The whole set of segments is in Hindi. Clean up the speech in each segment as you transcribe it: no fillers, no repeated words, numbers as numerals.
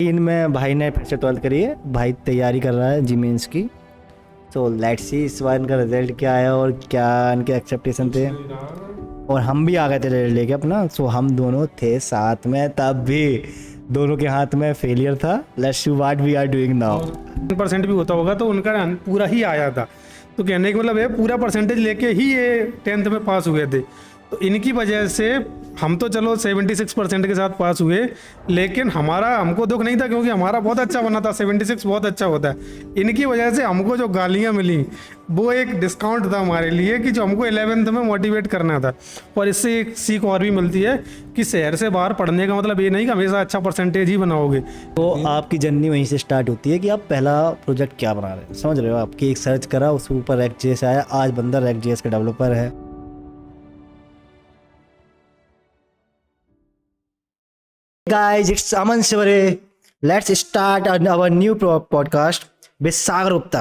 में भाई ने फिर से 12th करी है, भाई तैयारी कर रहा है जी मेंस की। तो लेट्स सी इस बार इनका रिजल्ट क्या आया और क्या इनके एक्सपेक्टेशन थे। और हम भी आ गए थे रिजल्ट लेके अपना। सो हम दोनों थे साथ में, तब भी दोनों के हाथ में फेलियर था। Let's see what we are doing now. 10% भी होता होगा तो उनका पूरा ही आया था। तो कहने का मतलब है पूरा परसेंटेज लेके ही ये 10th में पास हुए थे। तो इनकी वजह से हम तो चलो 76% के साथ पास हुए, लेकिन हमको दुख नहीं था क्योंकि हमारा बहुत अच्छा बना था। 76 बहुत अच्छा होता है। इनकी वजह से हमको जो गालियाँ मिली वो एक डिस्काउंट था हमारे लिए कि जो हमको 11th में मोटिवेट करना था। और इससे एक सीख और भी मिलती है कि शहर से बाहर पढ़ने का मतलब ये नहीं कि हमेशा अच्छा परसेंटेज ही बनाओगे। तो आपकी जर्नी वहीं से स्टार्ट होती है कि आप पहला प्रोजेक्ट क्या बना रहे हैं, समझ रहे हो। आपकी एक सर्च करा, उसके ऊपर React.js आया, आज बंदा React.js का डेवलपर है। Guys, it's Aman Shivare. Let's start our new podcast with Sagar Gupta.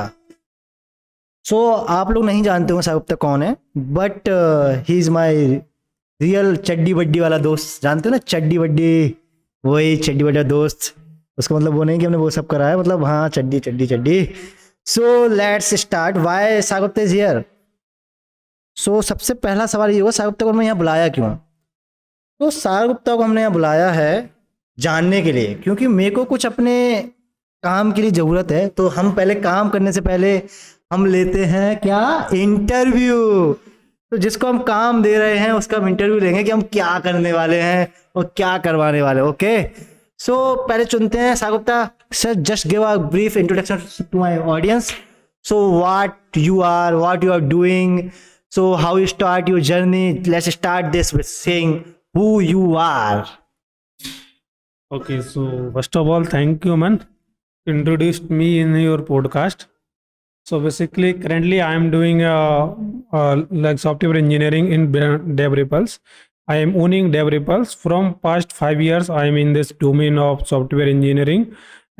So आप लोग नहीं जानते हो सागर गुप्ता कौन है, but he is my real चड्डी बड्डी वाला दोस्त। जानते हो ना चड्डी बड्डी, वही चड्डी बड्डा दोस्त। उसका मतलब वो नहीं कि हमने वो सब करा है, मतलब हाँ चड्डी चड्डी चड्डी। So let's start why Sagar Gupta is here. So सबसे पहला सवाल ये होगा, सागर गुप्ता को हमने यहाँ बुलाया क्यों। तो सागर गुप्ता को हमने यहाँ बुलाया है जानने के लिए, क्योंकि मेरे को कुछ अपने काम के लिए ज़रूरत है। तो हम पहले काम करने से पहले हम लेते हैं क्या, इंटरव्यू। तो जिसको हम काम दे रहे हैं उसका हम इंटरव्यू लेंगे कि हम क्या करने वाले हैं और क्या करवाने वाले हैं। ओके, सो पहले चुनते हैं Sagar Gupta sir, just give a brief introduction to my audience. So what you are doing, so how you start your journey. Let's start this with saying who you are. Okay, so first of all, thank you, man. Introduced me in your podcast. So basically, currently I am doing like software engineering in DevRepulse. I am owning DevRepulse from past 5 years. I am in this domain of software engineering,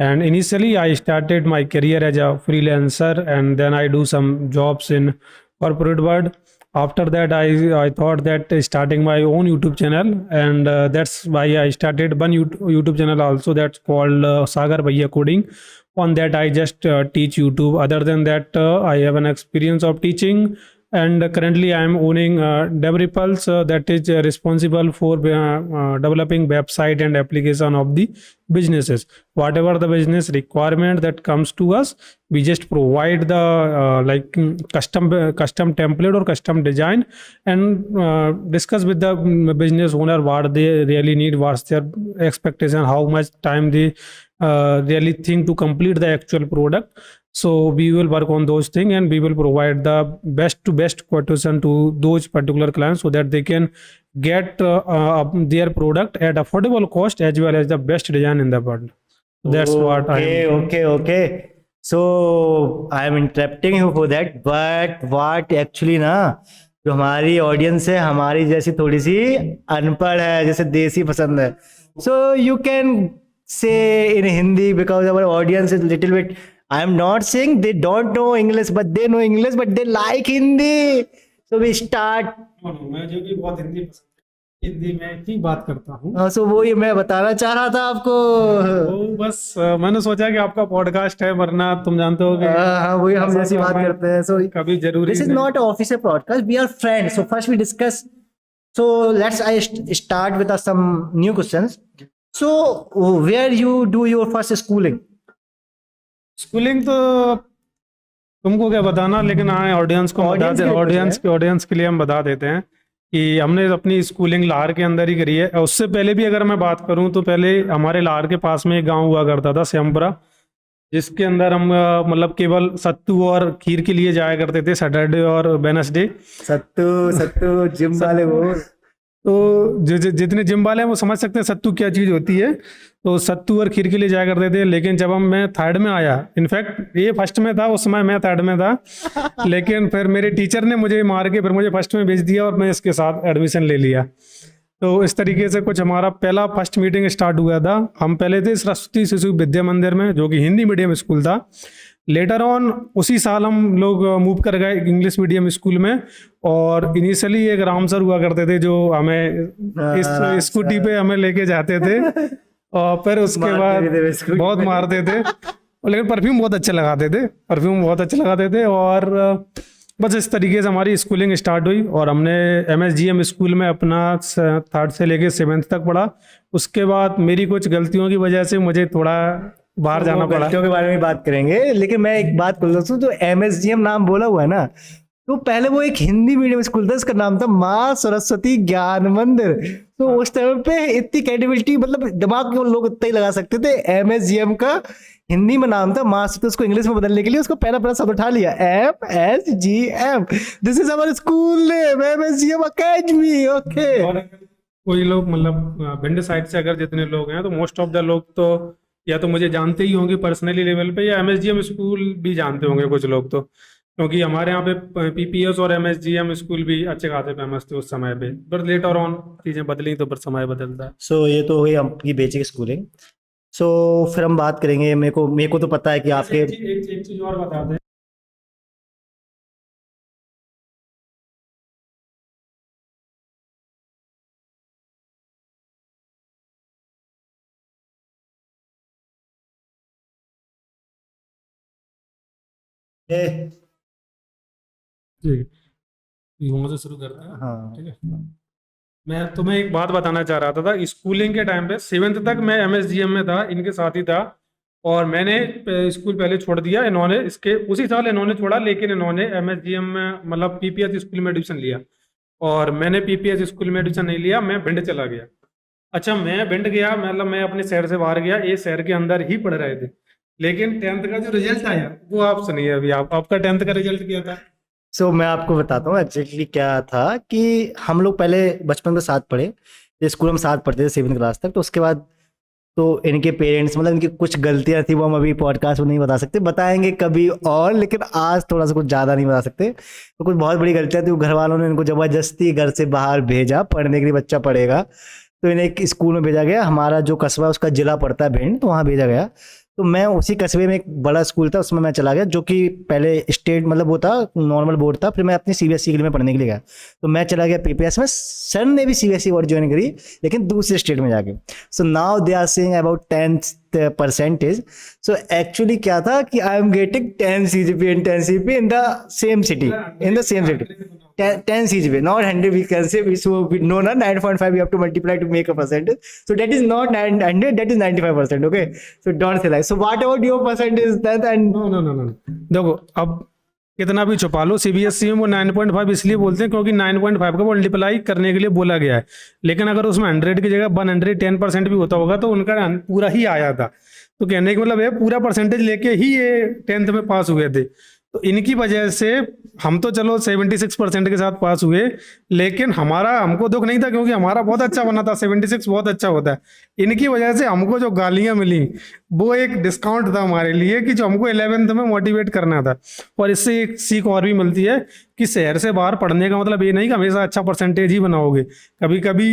and initially I started my career as a freelancer, and then I do some jobs in corporate world. After that, I thought that starting my own YouTube channel, and that's why I started one YouTube channel also, that's called Sagar Bhaiya Coding. On that I just teach YouTube. Other than that, I have an experience of teaching, and currently I am owning DevRepulse, that is responsible for developing website and application of the businesses. Whatever the business requirement that comes to us, we just provide the like custom template or custom design, and discuss with the business owner what they really need, what's their expectation, how much time they really think to complete the actual product. So we will work on those things, and we will provide the best quotation to those particular clients so that they can get their product at affordable cost as well as the best design in the world. That's what I am. Okay. So I am interrupting you for that, but what actually ना, जो हमारी ऑडियंस है हमारी जैसी थोड़ी सी अनपढ़ है, जैसे देसी पसंद है। So you can say in Hindi because our audience is little bit, I am not saying they don't know English, but they know English, but they like Hindi. So we start. मुझे भी बहुत हिंदी पसंद है, हिंदी में ही बात करता हूँ। सो वो ही मैं बताना चाह रहा था आपको। वो बस मैंने सोचा कि आपका पॉडकास्ट है, वरना तुम जानते हो कि हाँ वही हम जैसी बात करते हैं। सो कभी जरूरी this is not official podcast, we are friends. So first we discuss, so let's I start with some new questions. So where you do your first schooling. Schooling तो तुमको क्या बताना, लेकिन हाँ ऑडियंस को बता दे, ऑडियंस के लिए हम बता देते हैं कि हमने अपनी स्कूलिंग लाहौर के अंदर ही करी है। उससे पहले भी अगर मैं बात करूं तो पहले हमारे लाहौर के पास में एक गांव हुआ करता था श्यामपुरा, जिसके अंदर हम मतलब केवल सत्तू और खीर के लिए जाया करते थे सैटरडे और वेडनेसडे। सत्तू जिम वाले वो, तो जितने जिम वाले हैं वो समझ सकते हैं सत्तू क्या चीज़ होती है। तो सत्तू और खीर के लिए जाया करते थे। लेकिन जब मैं थर्ड में आया, इनफैक्ट ये फर्स्ट में था उस समय, मैं थर्ड में था, लेकिन फिर मेरे टीचर ने मुझे मार के फिर मुझे फर्स्ट में भेज दिया और मैं इसके साथ एडमिशन ले लिया। तो इस तरीके से कुछ हमारा पहला फर्स्ट मीटिंग स्टार्ट हुआ था। हम पहले थे सरस्वती शिशु विद्या मंदिर में, जो कि हिंदी मीडियम स्कूल था। लेटर ऑन उसी साल हम लोग मूव कर गए इंग्लिश मीडियम स्कूल में, और इनिशियली एक राम सर हुआ करते थे जो हमें इस स्कूटी पे हमें लेके जाते थे। और फिर उसके मारते बाद भी थे वे स्कूल बहुत में। मारते थे, लेकिन परफ्यूम बहुत अच्छे लगाते थे, परफ्यूम बहुत अच्छे लगाते थे। और बस इस तरीके से हमारी स्कूलिंग स्टार्ट हुई और हमने MSGM स्कूल में अपना 3rd से लेके 7th तक पढ़ा। उसके बाद मेरी कुछ गलतियों की वजह से मुझे थोड़ा बाहर वो जाना पड़ा। गलतियों के बारे में बात करेंगे, लेकिन मैं एक बात बोल दूं, जो MSGM नाम बोला हुआ है ना, तो पहले वो एक हिंदी मीडियम स्कूल था, इसका नाम था माँ सरस्वती ज्ञान मंदिर। तो उस टाइम पे इतनी क्रेडिबिलिटी, मतलब दिमाग के लोग इतना ही लगा सकते थे। MSGM का हिंदी में नाम था माँ, तो उसको इंग्लिश में बदलने के लिए उसको पहला पहला शब्द उठा लिया, MSGM, this is our school name, MSGM academy. Okay, और कोई लोग मतलब भिंड साइड से अगर जितने लोग हैं तो मोस्ट ऑफ द लोग तो या तो मुझे जानते ही होंगे पर्सनली लेवल पे, या MSGM स्कूल भी जानते होंगे कुछ लोग तो, क्योंकि हमारे यहाँ पे PPS और MSGM स्कूल भी अच्छे खासे फेमस थे उस समय पे। पर लेटर ऑन चीज़ें बदली तो पर समय बदलता है। सो ये तो हो गई आपकी बेसिक स्कूलिंग। सो फिर हम बात करेंगे, मेरे को तो पता है कि आपके एक चीज और बता दें। ए, ठीक है, वहाँ से शुरू करते हैं। हाँ ठीक है, मैं तुम्हें एक बात बताना चाह रहा था स्कूलिंग के टाइम पे 7th तक मैं MSGM में था, इनके साथ ही था। और मैंने स्कूल पहले छोड़ दिया, इन्होंने इसके उसी साल इन्होंने छोड़ा, लेकिन इन्होंने MSGM में मतलब PPS स्कूल में एडमिशन लिया और मैंने PPS स्कूल में एडमिशन नहीं लिया, मैं भिंड चला गया। अच्छा, मैं भिंड गया मतलब मैं अपने शहर से बाहर गया, ये शहर के अंदर ही पढ़ रहे थे। लेकिन 10th का जो रिजल्ट आया वो आप सुनिए अभी। आपका 10th का रिजल्ट क्या था? सो मैं आपको बताता हूँ एग्जैक्टली क्या था। कि हम लोग पहले बचपन में साथ पढ़े, ये स्कूल हम साथ पढ़ते थे 7th क्लास तक। तो उसके बाद तो इनके पेरेंट्स, मतलब इनकी कुछ गलतियां थी, वो हम अभी पॉडकास्ट में नहीं बता सकते, बताएंगे कभी और। लेकिन आज थोड़ा सा कुछ ज़्यादा नहीं बता सकते, तो कुछ बहुत बड़ी गलतियां थी। वो घर वालों ने इनको ज़बरदस्ती घर से बाहर भेजा पढ़ने के लिए, बच्चा पढ़ेगा। तो इन्हें एक स्कूल में भेजा गया, हमारा जो कस्बा है उसका जिला पड़ता है भिंड, तो वहाँ भेजा गया। तो मैं उसी कस्बे में एक बड़ा स्कूल था उसमें मैं चला गया, जो कि पहले स्टेट मतलब वो था, नॉर्मल बोर्ड था। फिर मैं अपनी CBSE के लिए में पढ़ने के लिए गया, तो मैं चला गया PPS में। सर ने भी CBSE बोर्ड ज्वाइन करी, लेकिन दूसरे स्टेट में जाके। So now they are saying about 10th percentage. So actually क्या था कि I am getting 10 CGPA and 10 CGPA in the same city, in the same city. 10 CGPA, not 100 we can say. So we know na 9.5 we have to multiply to make a percentage. So that is not 900, that is 95%. Okay, so don't say like. So what about your percentage that? And no no no no, देखो अब कितना भी छुपा लो, CBSE में वो 9.5 इसलिए बोलते हैं क्योंकि 9.5 का मल्टीप्लाई करने के लिए बोला गया है। लेकिन अगर उसमें 100 की जगह 110% भी होता होगा तो उनका पूरा ही आया था। तो कहने का मतलब है पूरा परसेंटेज लेके ही ये 10th में पास हुए थे। तो इनकी वजह से हम तो चलो 76% के साथ पास हुए, लेकिन हमको दुख नहीं था क्योंकि हमारा बहुत अच्छा बना था, 76 बहुत अच्छा होता है। इनकी वजह से हमको जो गालियां मिली वो एक डिस्काउंट था हमारे लिए कि जो हमको 11th में मोटिवेट करना था। और इससे एक सीख और भी मिलती है कि शहर से बाहर पढ़ने का मतलब ये नहीं कि हमेशा अच्छा परसेंटेज ही बनाओगे, कभी कभी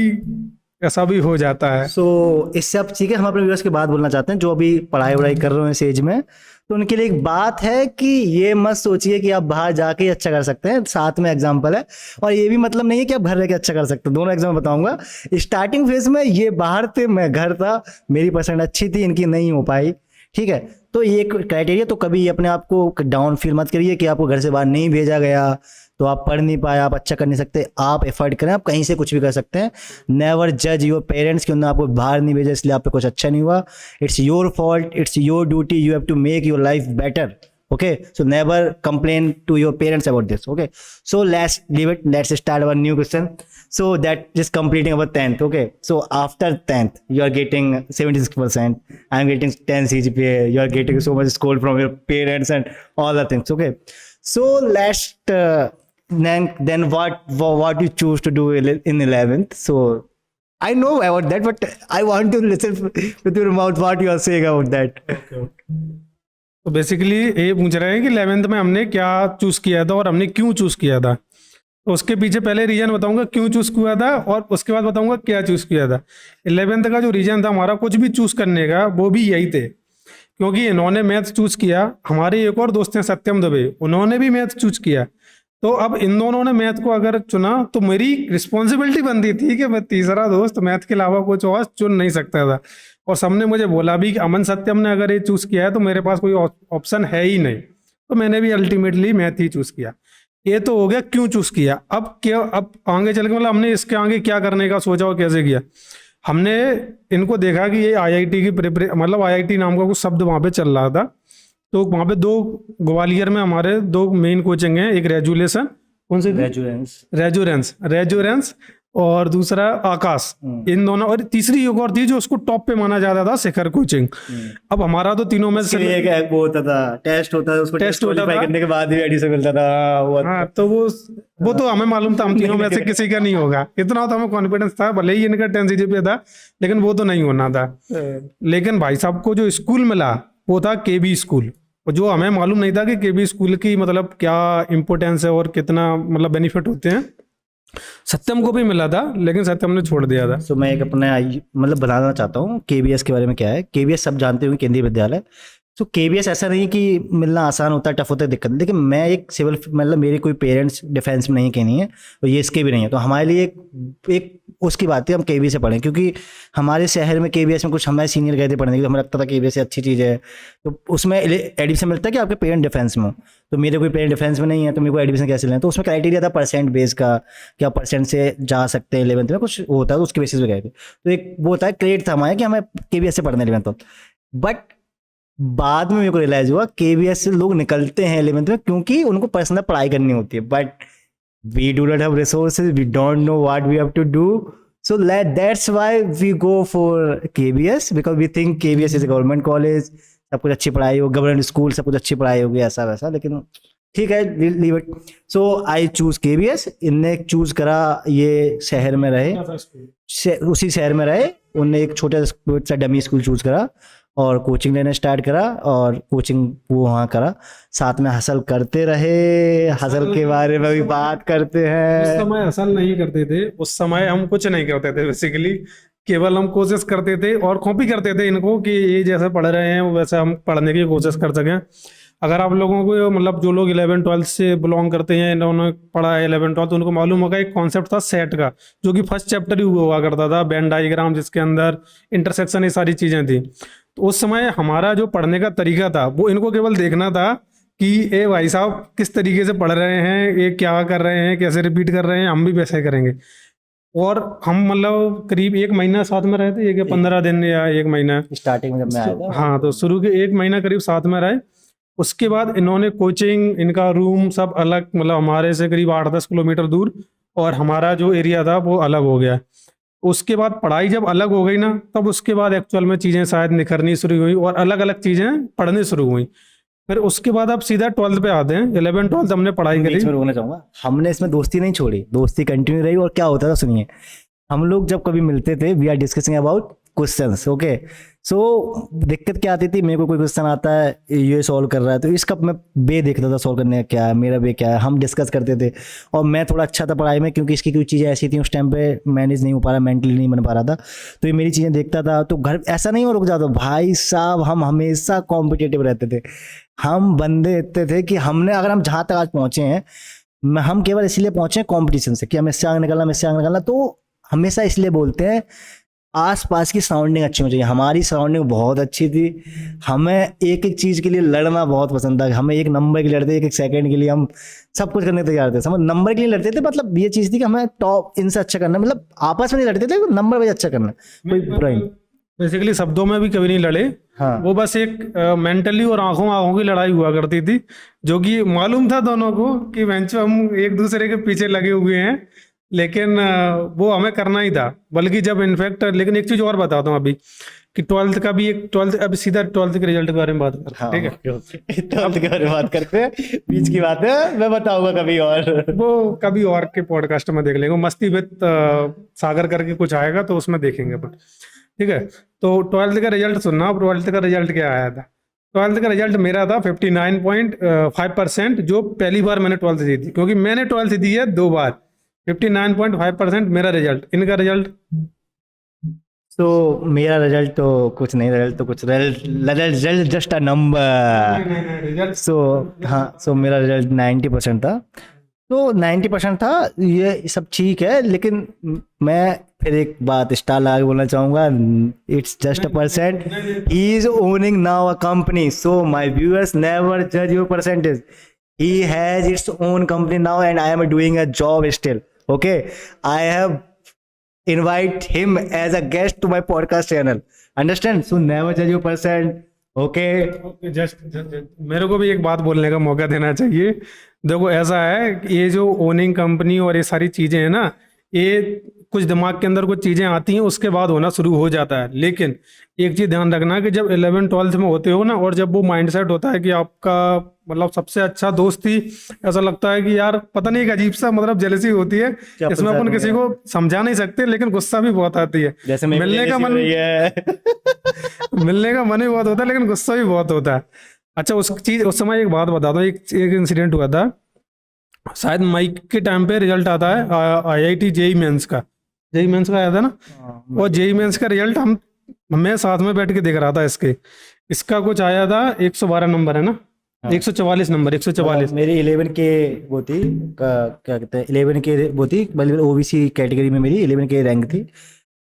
ऐसा भी हो जाता है। सो इससे अब ठीक है, हम अपने व्यूअर्स की बात बोलना चाहते हैं जो अभी पढ़ाई वढ़ाई कर रहे हैं इस एज में। तो उनके लिए एक बात है कि ये मत सोचिए कि आप बाहर जाके ही अच्छा कर सकते हैं। साथ में एग्जाम्पल है, और ये भी मतलब नहीं है कि आप घर रह के अच्छा कर सकते हैं। दोनों एग्जाम्पल बताऊंगा। स्टार्टिंग फेज में ये बाहर थे, मैं घर था, मेरी परसेंट अच्छी थी, इनकी नहीं हो पाई। ठीक है, तो ये क्राइटेरिया, तो कभी अपने आप को डाउन फील मत करिए कि आपको घर से बाहर नहीं भेजा गया तो आप पढ़ नहीं पाए, आप अच्छा कर नहीं सकते। आप एफर्ट करें, आप कहीं से कुछ भी कर सकते हैं। नेवर जज योर पेरेंट्स कि उन्होंने आपको बाहर नहीं भेजा इसलिए आप पे कुछ अच्छा नहीं हुआ। It's your fault, it's your duty, you have to make your life better. Okay, so never complain to your parents about this. Okay, so let's leave it, let's start our new question. So that just completing our 10th. Okay, so after 10th you are getting 76%, I'm getting 10 CGPA, you are getting so much score from your parents and all the things. Okay, so let's then what you choose to do in 11th. So I know about that, but I want to listen with your mouth what you are saying about that. तो बेसिकली ये पूछ रहे हैं कि 11th में हमने क्या चूज किया था और हमने क्यों चूज किया था। तो उसके पीछे पहले रीजन बताऊंगा क्यों चूज किया था और उसके बाद बताऊंगा क्या चूज किया था। 11th का जो रीजन था हमारा कुछ भी चूज करने का वो भी यही थे, क्योंकि इन्होंने मैथ चूज किया। हमारे एक और दोस्त हैं सत्यम दुबे, उन्होंने भी मैथ चूज किया। तो अब इन दोनों ने मैथ को अगर चुना तो मेरी रिस्पॉन्सिबिलिटी बनती थी कि मैं तीसरा दोस्त मैथ के अलावा कुछ और चुन नहीं सकता था। और सबने मुझे बोला भी कि अमन सत्यम ने अगर ये चूज किया है तो मेरे पास कोई ऑप्शन है ही नहीं, तो मैंने भी अल्टीमेटली मैथ ही चूज किया। ये तो हो गया क्यों चूज किया। अब क्या, अब आगे चल के मतलब हमने इसके आगे क्या करने का सोचा और कैसे किया। हमने इनको देखा कि ये आईआईटी की मतलब आईआईटी नाम का कुछ शब्द वहाँ पे चल रहा था, तो वहाँ पे दो ग्वालियर में हमारे दो मेन कोचिंग हैं, एक रेजुलेशन, कौन सी रेजुरेंस और दूसरा आकाश, इन दोनों, और तीसरी एक और थी जो उसको टॉप पे माना जाता था, शिखर कोचिंग। अब हमारा तो तीनों में से एक वो होता था, टेस्ट होता था, उसको टेस्ट होता था करने के बाद ही एडिशन मिलता था। हाँ, तो वो तो हमें मालूम था हम तीनों में से किसी का नहीं होगा, इतना तो हमें कॉन्फिडेंस था, भले ही इनका 10 CGPA था लेकिन वो तो नहीं होना था। लेकिन भाई साहब को जो स्कूल मिला वो था केबी स्कूल, और जो हमें मालूम नहीं था कि केबी स्कूल की मतलब क्या इम्पोर्टेंस है और कितना मतलब बेनिफिट होते हैं। सत्यम को भी मिला था लेकिन सत्यम ने छोड़ दिया था। तो मैं एक अपने मतलब बताना चाहता हूँ केबीएस के बारे में। क्या है केबीएस, सब जानते होंगे, केंद्रीय विद्यालय। तो केबीएस ऐसा नहीं कि मिलना आसान होता है, टफ होता है, दिक्कत। लेकिन मैं एक सिविल, मतलब मेरे कोई पेरेंट्स डिफेंस में नहीं के नहीं है, तो ये इसके भी नहीं है, तो हमारे लिए एक उसकी बात है हम केबीएस से पढ़ें, क्योंकि हमारे शहर में केबीएस में कुछ हमारे सीनियर गए थे पढ़ने के लिए, हमें लगता था केबीएस अच्छी चीज़ है, तो उसमें एडमिशन मिलता है कि आपके पेरेंट डिफेंस में हो। तो मेरे कोई पेरेंट डिफेंस में नहीं है, तो मेरे को एडमिशन कैसे लेना, तो उसमें क्राइटेरिया था परसेंट बेस का, क्या परसेंट से जा सकते हैं 11th में, कुछ होता है, तो उसके बेसिस पे गए थे। तो एक वो होता है क्रेडिट था हमारे कि हमें केबीएस से पढ़ना है 11th। बट बाद में मेरे को रियलाइज हुआ केबीएस से लोग निकलते हैं 11th में क्योंकि उनको पर्सनल पढ़ाई करनी होती है, but we do not have resources, we don't know what we have to do, so that's why we go for KBS, because we think KBS is a government college, सब कुछ अच्छी पढ़ाई हो, गवर्नमेंट स्कूल, सब कुछ अच्छी पढ़ाई होगी, ऐसा वैसा। लेकिन ठीक है, leave it. So I choose KBS. इनने चूज करा ये शहर में रहे, उसी शहर में रहे, उनने एक छोटा सा डमी स्कूल चूज करा और कोचिंग लेना स्टार्ट करा, और कोचिंग वो वहाँ करा, साथ में हसल करते रहे। हसल के बारे में भी बात करते हैं। उस समय हसल नहीं करते थे, उस समय हम कुछ नहीं करते थे, बेसिकली केवल हम कोशिश करते थे और कॉपी करते थे इनको कि ये जैसे पढ़ रहे हैं वैसे हम पढ़ने की कोशिश कर सकें। अगर आप लोगों को मतलब जो लोग 11th-12th से बिलोंग करते हैं, इन्होंने पढ़ा है 11th-12th, उनको मालूम होगा एक कॉन्सेप्ट था सेट का, जो कि फर्स्ट चैप्टर ही हुआ करता था, वेन डायग्राम, जिसके अंदर इंटरसेक्शन, ये सारी चीजें थी। तो उस समय हमारा जो पढ़ने का तरीका था वो इनको केवल देखना था कि ए भाई साहब किस तरीके से पढ़ रहे हैं, ये क्या कर रहे हैं, कैसे रिपीट कर रहे हैं, हम भी वैसे करेंगे। और हम मतलब करीब 1 महीना साथ में रहे थे, 15 दिन या 1 महीना स्टार्टिंग में जब मैं आया था। हाँ, तो शुरू के 1 महीना करीब साथ में रहे। उसके बाद इन्होंने कोचिंग, इनका रूम सब अलग, मतलब हमारे से करीब 8-10 किलोमीटर दूर, और हमारा जो एरिया था वो अलग हो गया। उसके बाद पढ़ाई जब अलग हो गई ना, तब उसके बाद एक्चुअल में चीज़ें शायद निखरनी शुरू हुई और अलग अलग चीज़ें पढ़नी शुरू हुई। फिर उसके बाद आप सीधा 12th पे आते हैं। 11th-12th हमने पढ़ाई करी। इसमें रोकना चाहूंगा, हमने इसमें दोस्ती नहीं छोड़ी, दोस्ती कंटिन्यू रही। और क्या होता था सुनिए, हम लोग जब कभी मिलते थे, we are discussing about questions, okay. So दिक्कत क्या आती थी, मेरे को कोई क्वेश्चन आता है, ये सॉल्व कर रहा है, तो इसका मैं बे देखता था सॉल्व करने का, क्या है मेरा बे, क्या है, हम डिस्कस करते थे। और मैं थोड़ा अच्छा था पढ़ाई में, क्योंकि इसकी कुछ चीज़ें ऐसी थी उस टाइम पे मैनेज नहीं हो पा रहा, मेंटली नहीं बन पा रहा था, तो ये मेरी चीज़ें देखता था। तो घर ऐसा नहीं हो रुक जाता भाई साहब, हम हमेशा कॉम्पिटिटिव रहते थे। हम बंदे इतने थे कि हमने, अगर हम जहाँ तक आज पहुँचे हैं, हम केवल इसलिए पहुँचे कंपटीशन से कि हमें इससे आगे निकलना, इससे आगे निकलना। तो हमेशा इसलिए बोलते हैं आसपास की सराउंडिंग अच्छी होनी चाहिए। हमारी सराउंडिंग बहुत अच्छी थी, हमें एक एक चीज़ के लिए लड़ना बहुत पसंद था। हमें एक नंबर के लिए लड़ते, एक सेकंड के लिए हम सब कुछ करने तैयार थे। समझ, नंबर के लिए लड़ते थे, मतलब ये चीज़ थी कि हमें टॉप इनसे अच्छा करना, मतलब आपस में नहीं लड़ते थे, नंबर वाइज अच्छा करना, कोई बुरा नहीं। बेसिकली शब्दों में भी कभी नहीं लड़े। हाँ, वो बस एक मेंटली और आंखों की लड़ाई हुआ करती थी, जो कि मालूम था दोनों को कि बेंचो हम एक दूसरे के पीछे लगे हुए हैं, लेकिन वो हमें करना ही था। बल्कि जब इनफैक्ट, लेकिन एक चीज और बताता हूँ अभी कि 12th का भी एक 12th, अभी सीधा 12th के रिजल्ट के बारे में बात करते हैं, ठीक है? 12th के बारे में बात करते हैं, बीच की बात है, मैं बताऊंगा कभी और। वो कभी और के पॉडकास्ट में देख लेंगे, मस्ती विद सागर करके कुछ आएगा तो उसमें देखेंगे अपन, ठीक है? तो 12th का रिजल्ट सुनना। 12th का रिजल्ट क्या आया था? 12th का रिजल्ट मेरा था 59.5%, जो पहली बार मैंने 12th दी थी, क्योंकि मैंने 12th दी है 2 बार। 59.5% मेरा रिजल्ट। इनका रिजल्ट? तो मेरा रिजल्ट तो कुछ नहीं, रिजल्ट तो कुछ, result just a number. Result so हाँ, सो मेरा रिजल्ट 90% था। तो 90% था, ये सब ठीक है, लेकिन मैं फिर एक बात स्टार लगा के बोलना चाहूंगा, it's just a percent, he is owning now a company, so my viewers never जज your percentage, he has its own company now and I am doing a job still, okay, I have invite him as a guest to my podcast channel, understand, so never judge your percent, okay. Just मेरे को भी एक बात बोलने का मौका देना चाहिए। देखो ऐसा है कि ये जो ओनिंग कंपनी और ये सारी चीजें हैं ना, ये कुछ दिमाग के अंदर कुछ चीजें आती हैं उसके बाद होना शुरू हो जाता है। लेकिन एक चीज ध्यान रखना कि जब 11th-12th में होते हो ना, और जब वो माइंडसेट होता है कि आपका मतलब सबसे अच्छा दोस्त ही, ऐसा लगता है कि यार पता नहीं, एक अजीब सा मतलब जेलसी होती है, क्या इसमें पता अपन नहीं किसी है। को समझा नहीं सकते, लेकिन गुस्सा भी बहुत आती है। जैसे मेरी मिलने का jealousy हो मन रही है। मिलने का मन भी बहुत होता है, लेकिन गुस्सा भी बहुत होता है। अच्छा, उस समय एक बात बताता हूँ, एक इंसिडेंट हुआ था। शायद माइक के टाइम पे रिजल्ट आता है IIT जेई मेंस का, जेई मेंस का आया था ना, और जेई मेंस का रिजल्ट मैं साथ में बैठ के देख रहा था। इसका कुछ आया था 112 नंबर है ना, 144 नंबर, 144। मेरी 11 के वो थी, क्या कहते हैं, 11 के वो थी, मतलब ओबीसी कैटेगरी में मेरी 11 के रैंक थी,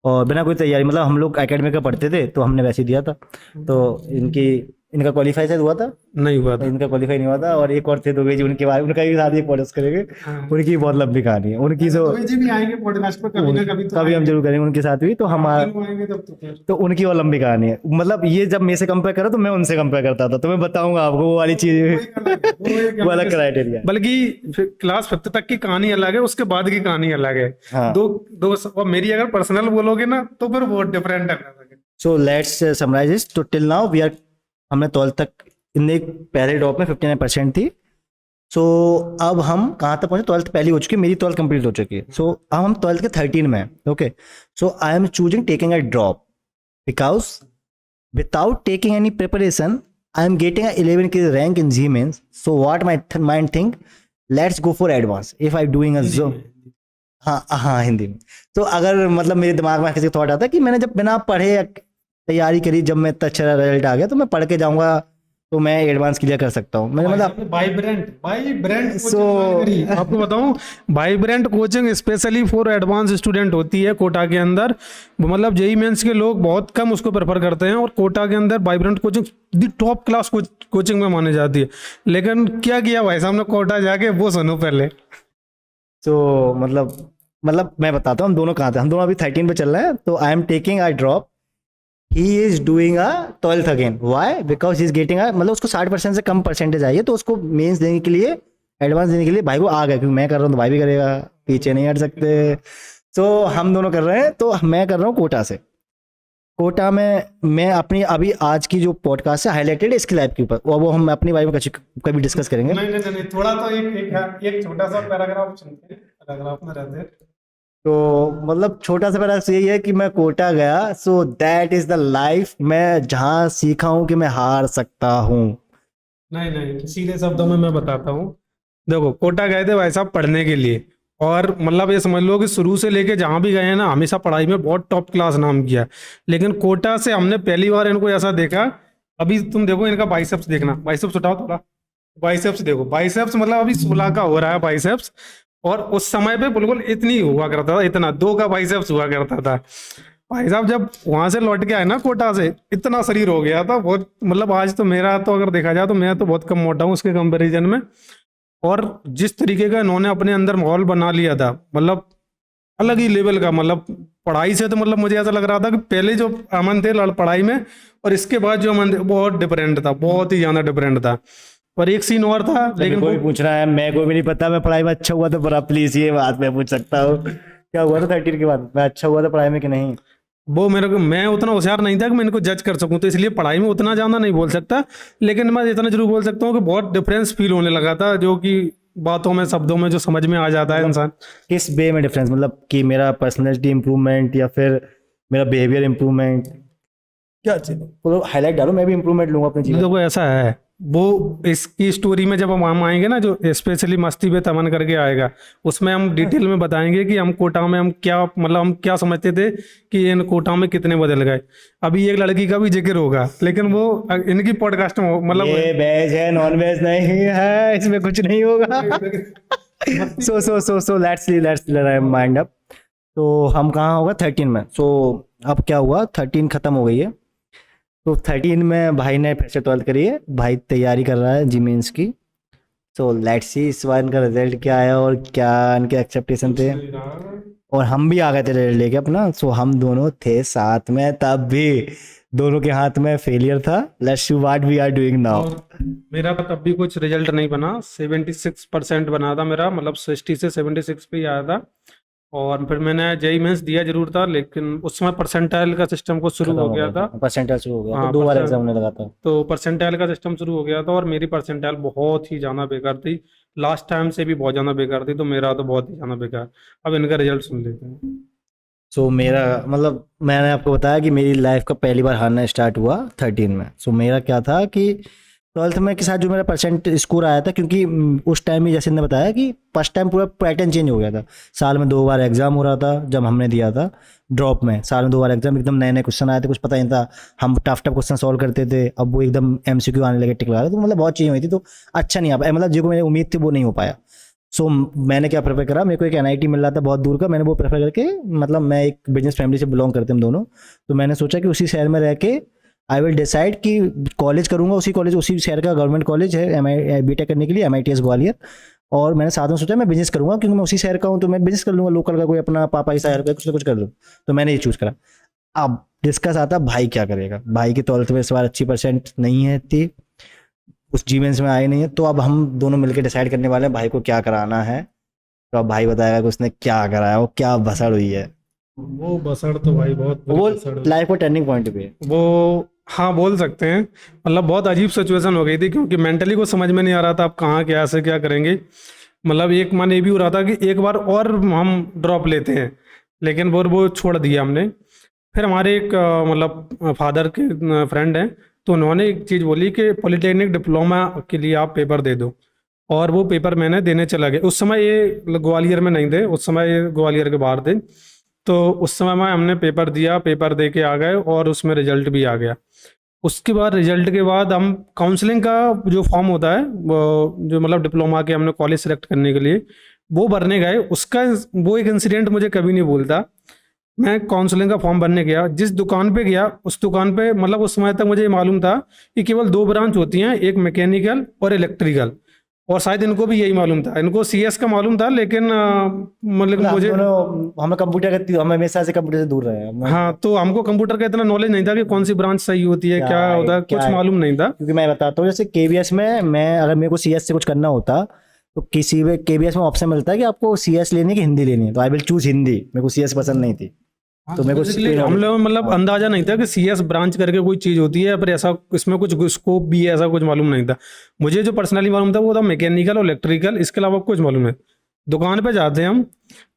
और बिना कोई तैयारी, मतलब हम लोग एकेडमी का पढ़ते थे तो हमने वैसे ही दिया था। तो इनका क्वालिफाई शायद हुआ था, नहीं हुआ था। इनका क्वालिफाई नहीं हुआ था, और एक और थे दुबे जी, उनके बारे उनका भी साथ ही पॉडकास्ट करेंगे, हाँ। उनकी बहुत लंबी कहानी है उनकी, जो जी भी आएंगे पॉडकास्ट पर कभी ना कभी, तो कभी हम जरूर करेंगे उनके साथ भी, तो हमारा आएंगे तब तो फिर। तो उनकी वो लंबी कहानी है, मतलब ये जब मेरे से कंपेयर करो तो मैं उनसे कंपेयर करता था, तो मैं बताऊंगा आपको वो वाली चीज, वो अलग क्राइटेरिया। बल्कि क्लास 5th तक की कहानी अलग है, उसके बाद की कहानी अलग है। हाँ, दो दो और मेरी अगर पर्सनल बोलोगे ना तो फिर बहुत डिफरेंट है। सो लेट्स समराइज दिस, तो टिल नाउ वी आर, हमने 12th तक, इनने पहले ड्रॉप में 59% थी। सो अब हम कहाँ तक पहुंचे, 12th पहली हो चुकी है, मेरी 12th कंप्लीट हो चुकी है। सो अब हम 12th के 13 में, okay, so I am choosing taking a drop because without taking any preparation I am getting a 11 k rank in JEE Mains, so what my mind think, let's go for advance if I doing a जो, हाँ हाँ हिंदी में। तो अगर मतलब मेरे दिमाग में किसी थॉट आता है कि मैंने जब बिना पढ़े तैयारी करी, जब मैं इतना अच्छा रिजल्ट आ गया तो मैं पढ़ के जाऊंगा तो मैं एडवांस क्लियर कर सकता हूँ, मैंने मतलब वाइब्रेंट So- आपको बताऊं, vibrant coaching specially for advance student होती है कोटा के अंदर। मतलब जेई मेंस के लोग बहुत कम उसको प्रेफर करते हैं, और कोटा के अंदर वाइब्रेंट कोचिंग दी टॉप क्लास कोचिंग में मानी जाती है। लेकिन क्या किया भाई साहब ने कोटा जाके, वो सुनो पहले। तो मतलब मैं बताता हूँ हम दोनों कहाँ थे, हम दोनों अभी 13 पे चल रहे हैं, तो I am taking I drop, he is doing a 12th again, why, because he is getting मतलब उसको 60% से कम परसेंटेज आई है, तो उसको मेंस देने के लिए, एडवांस देने के लिए भाई को आ गया, क्योंकि मैं कर रहा हूँ तो भाई भी करेगा, पीछे नहीं हट सकते। तो हम दोनों कर रहे हैं, तो मैं कर रहा हूँ कोटा से। कोटा में मैं अपनी अभी आज की जो पॉडकास्ट है हाईलाइटेड इसके लैब के ऊपर, और वो हम अपनी वाइफ में कभी डिस्कस करेंगे। नहीं, थोड़ा तो एक छोटा सा पैराग्राफ सुनते हैं, पैराग्राफ में रहते हैं। तो मतलब छोटा सा मेरा यही है कि मैं कोटा गया, so that is the life, मैं जहाँ सीखा हूँ कि मैं हार सकता हूँ। नहीं, सीधे शब्दों में मैं बताता हूँ। देखो, कोटा गए थे भाई साहब पढ़ने के लिए, और मतलब ये समझ लो कि शुरू से लेके जहां भी गए हैं ना, हमेशा पढ़ाई में बहुत टॉप क्लास नाम किया। लेकिन कोटा से हमने पहली बार इनको ऐसा देखा, अभी तुम देखो इनका बाइसेप्स देखना, बाइसेप्स उठाओ थोड़ा, बाइसेप्स देखो, बाइसेप्स मतलब अभी 16 का हो रहा है बाइसेप्स, और उस समय पे बिल्कुल इतनी हुआ करता था, इतना 2 का बाइसेप्स हुआ करता था। भाई साहब जब वहां से लौट के आए ना कोटा से, इतना शरीर हो गया था बहुत, मतलब आज तो मेरा तो अगर देखा जाए तो मैं तो बहुत कम मोटा हूँ उसके कंपैरिजन में। और जिस तरीके का इन्होंने अपने अंदर माहौल बना लिया था, मतलब अलग ही लेवल का, मतलब पढ़ाई से तो मतलब मुझे ऐसा लग रहा था कि पहले जो अमन थे पढ़ाई में, और इसके बाद जो अमन थे बहुत डिफरेंट था, बहुत ही ज्यादा डिफरेंट था। और एक सीन और था, लेकिन कोई पूछ रहा है, मैं को भी नहीं पता मैं पढ़ाई में अच्छा हुआ तो, पर प्लीज ये बात मैं पूछ सकता हूँ, क्या हुआ था 13 के बाद, मैं अच्छा हुआ था पढ़ाई में कि नहीं? वो मेरे को, मैं उतना होशियार नहीं था कि मैं इनको जज कर सकूं, तो इसलिए पढ़ाई में उतना ज्यादा नहीं बोल सकता। लेकिन मैं इतना जरूर बोल सकता हूँ कि बहुत डिफरेंस फील होने लगा था, जो कि बातों में, शब्दों में जो समझ में आ जाता है इंसान। किस वे में डिफरेंस, मतलब कि मेरा पर्सनैलिटी इंप्रूवमेंट या फिर मेरा बिहेवियर इंप्रूवमेंट, क्या चीज, तो हाईलाइट डालो, मैं भी इंप्रूवमेंट लूंगा अपने जीवन। देखो ऐसा है, वो इसकी स्टोरी में जब हम आएंगे ना, जो स्पेशली मस्ती पे तमन करके आएगा, उसमें हम डिटेल में बताएंगे कि हम कोटा में हम क्या, मतलब हम क्या समझते थे कि इन कोटा में कितने बदल गए। अभी एक लड़की का भी जिक्र होगा, लेकिन वो इनकी पॉडकास्ट में मतलब ये वेज है, नॉन वेज नहीं है, इसमें कुछ नहीं होगा। So let's mind up. तो हम कहाँ होगा 13 में। सो अब क्या हुआ, 13 खत्म हो गई है। तो 13 में भाई ने फिर से 12th करी है, भाई तैयारी कर रहा है जी मेंस की। सो लेट्स सी इस बार इनका रिजल्ट क्या आया और क्या इनके एक्सपेक्टेशन थे। और हम भी आ गए थे रिजल्ट लेके अपना। सो हम दोनों थे साथ में, तब भी दोनों के हाथ में फेलियर था। Let's see what we are doing now. और मेरा तब भी कुछ रिजल्ट नहीं बना, 76% बना था मेरा, मतलब 60 से 76 पे ही आया था। और फिर मैंने जेई मेंस दिया जरूर था, लेकिन उस समय परसेंटाइल का सिस्टम कुछ शुरू खत्म हो हो गया गया था। था, परसेंटाइल शुरू हो गया था, हाँ, 2 बार एग्जाम होने लगा था। तो परसेंटाइल का सिस्टम शुरू हो गया था और मेरी परसेंटाइल बहुत ही ज़्यादा बेकार थी, लास्ट टाइम से भी बहुत ज़्यादा बेकार थी, तो मेरा तो बहुत ही ज़्यादा बेकार। अब इनका रिजल्ट सुन लेते हैं। सो मेरा मतलब मैंने आपको बताया कि मेरी लाइफ का पहली बार हारना स्टार्ट हुआ 13 में। सो मेरा क्या था कि 12th में के साथ जो मेरा परसेंट स्कोर आया था, क्योंकि उस टाइम ही जैसे ने बताया कि फर्स्ट टाइम पूरा पैटर्न चेंज हो गया था। साल में 2 बार एग्जाम हो रहा था जब हमने दिया था ड्रॉप में, साल में 2 बार एग्जाम, एकदम नए नए क्वेश्चन आए थे, कुछ पता नहीं था। हम टफ टफ क्वेश्चन सॉल्व करते थे, अब वो एकदम एमसीक्यू आने लगे टिक लगा, तो मतलब बहुत चीज़ें हुई थी, तो अच्छा नहीं आ पाया, मतलब जो मेरी उम्मीद थी वो नहीं हो पाया। सो मैंने क्या प्रेफर करा, मेरे को एक एनआईटी मिल रहा था बहुत दूर का, मैंने वो प्रेफर करके, मतलब मैं एक बिजनेस फैमिली से बिलोंग करते हम दोनों, तो मैंने सोचा कि उसी शहर में रह के आई विल डिसाइड कि कॉलेज करूंगा उसी कॉलेज, उसी शहर का गवर्नमेंट कॉलेज है बीटेक करने के लिए, MITS ग्वालियर। और मैंने साथ में सोचा मैं बिजनेस करूंगा, क्योंकि मैं उसी शहर का हूँ, तो मैं बिजनेस कर लूंगा लोकल का, कोई अपना पापा ही शहर का कुछ ना कुछ कर लूँ। तो मैंने ये चूज़ करा। अब डिस्कस आता भाई क्या करेगा। भाई की 12th में इस बार अच्छी परसेंट नहीं है इतनी, उस जीमेंस में आई नहीं है, तो अब हम दोनों मिलकर डिसाइड करने वाले हैं भाई को क्या कराना है। तो अब भाई बताएगा कि उसने क्या कराया, वो क्या भसड़ हुई है, वो बसड़ तो भाई बहुत बुरी वो बसड़ हुई। लाइफ को टर्निंग पॉइंट पे है। वो, हाँ बोल सकते हैं, मतलब बहुत अजीब सिचुएशन हो गई थी, क्योंकि मेंटली को समझ में नहीं आ रहा था आप कहाँ क्या से क्या करेंगे। मतलब एक मन ये भी हो रहा था कि एक बार और हम ड्रॉप लेते हैं, लेकिन वो छोड़ दिया हमने। फिर हमारे एक मतलब फादर के फ्रेंड हैं, तो उन्होंने एक चीज़ बोली कि पॉलिटेक्निक डिप्लोमा के लिए आप पेपर दे दो। और वो पेपर मैंने देने चला गया। उस समय ये ग्वालियर में नहीं थे, उस समय ये ग्वालियर के बाहर थे। तो उस समय में हमने पेपर दिया, पेपर दे के आ गए और उसमें रिजल्ट भी आ गया। उसके बाद रिजल्ट के बाद हम काउंसलिंग का जो फॉर्म होता है, वो जो मतलब डिप्लोमा के हमने कॉलेज सेलेक्ट करने के लिए वो भरने गए। उसका वो एक इंसिडेंट मुझे कभी नहीं भूलता। मैं काउंसलिंग का फॉर्म भरने गया, जिस दुकान पे गया उस दुकान पे, मतलब उस समय तक मुझे ये मालूम था कि केवल 2 ब्रांच होती हैं, एक मैकेनिकल और इलेक्ट्रिकल। और शायद इनको भी यही मालूम था, इनको CS का मालूम था, लेकिन मतलब मतलब हम मुझे, दोनों, हमें कंप्यूटर का, हम हमेशा से कंप्यूटर से दूर रहे हैं हाँ, तो हमको कंप्यूटर का इतना नॉलेज नहीं था कि कौन सी ब्रांच सही होती है, क्या क्या है होता है, क्या कुछ है। मालूम नहीं था। क्योंकि मैं बताता हूँ, जैसे KBS में मैं, अगर मेरे को CS से कुछ करना होता, तो किसी भी KBS में ऑप्शन मिलता है कि आपको CS लेनी है कि हिंदी लेनी है, तो आई विल चूज हिंदी। मेरे को CS पसंद नहीं थी, तो मेरे को बेसिकली हम लोग मतलब हाँ। अंदाजा नहीं था कि CS ब्रांच करके कोई चीज होती है, पर ऐसा इसमें कुछ स्कोप भी है, ऐसा कुछ मालूम नहीं था। मुझे जो पर्सनली मालूम था वो था मैकेनिकल और इलेक्ट्रिकल, इसके अलावा कुछ मालूम है। दुकान पे जाते हैं हम,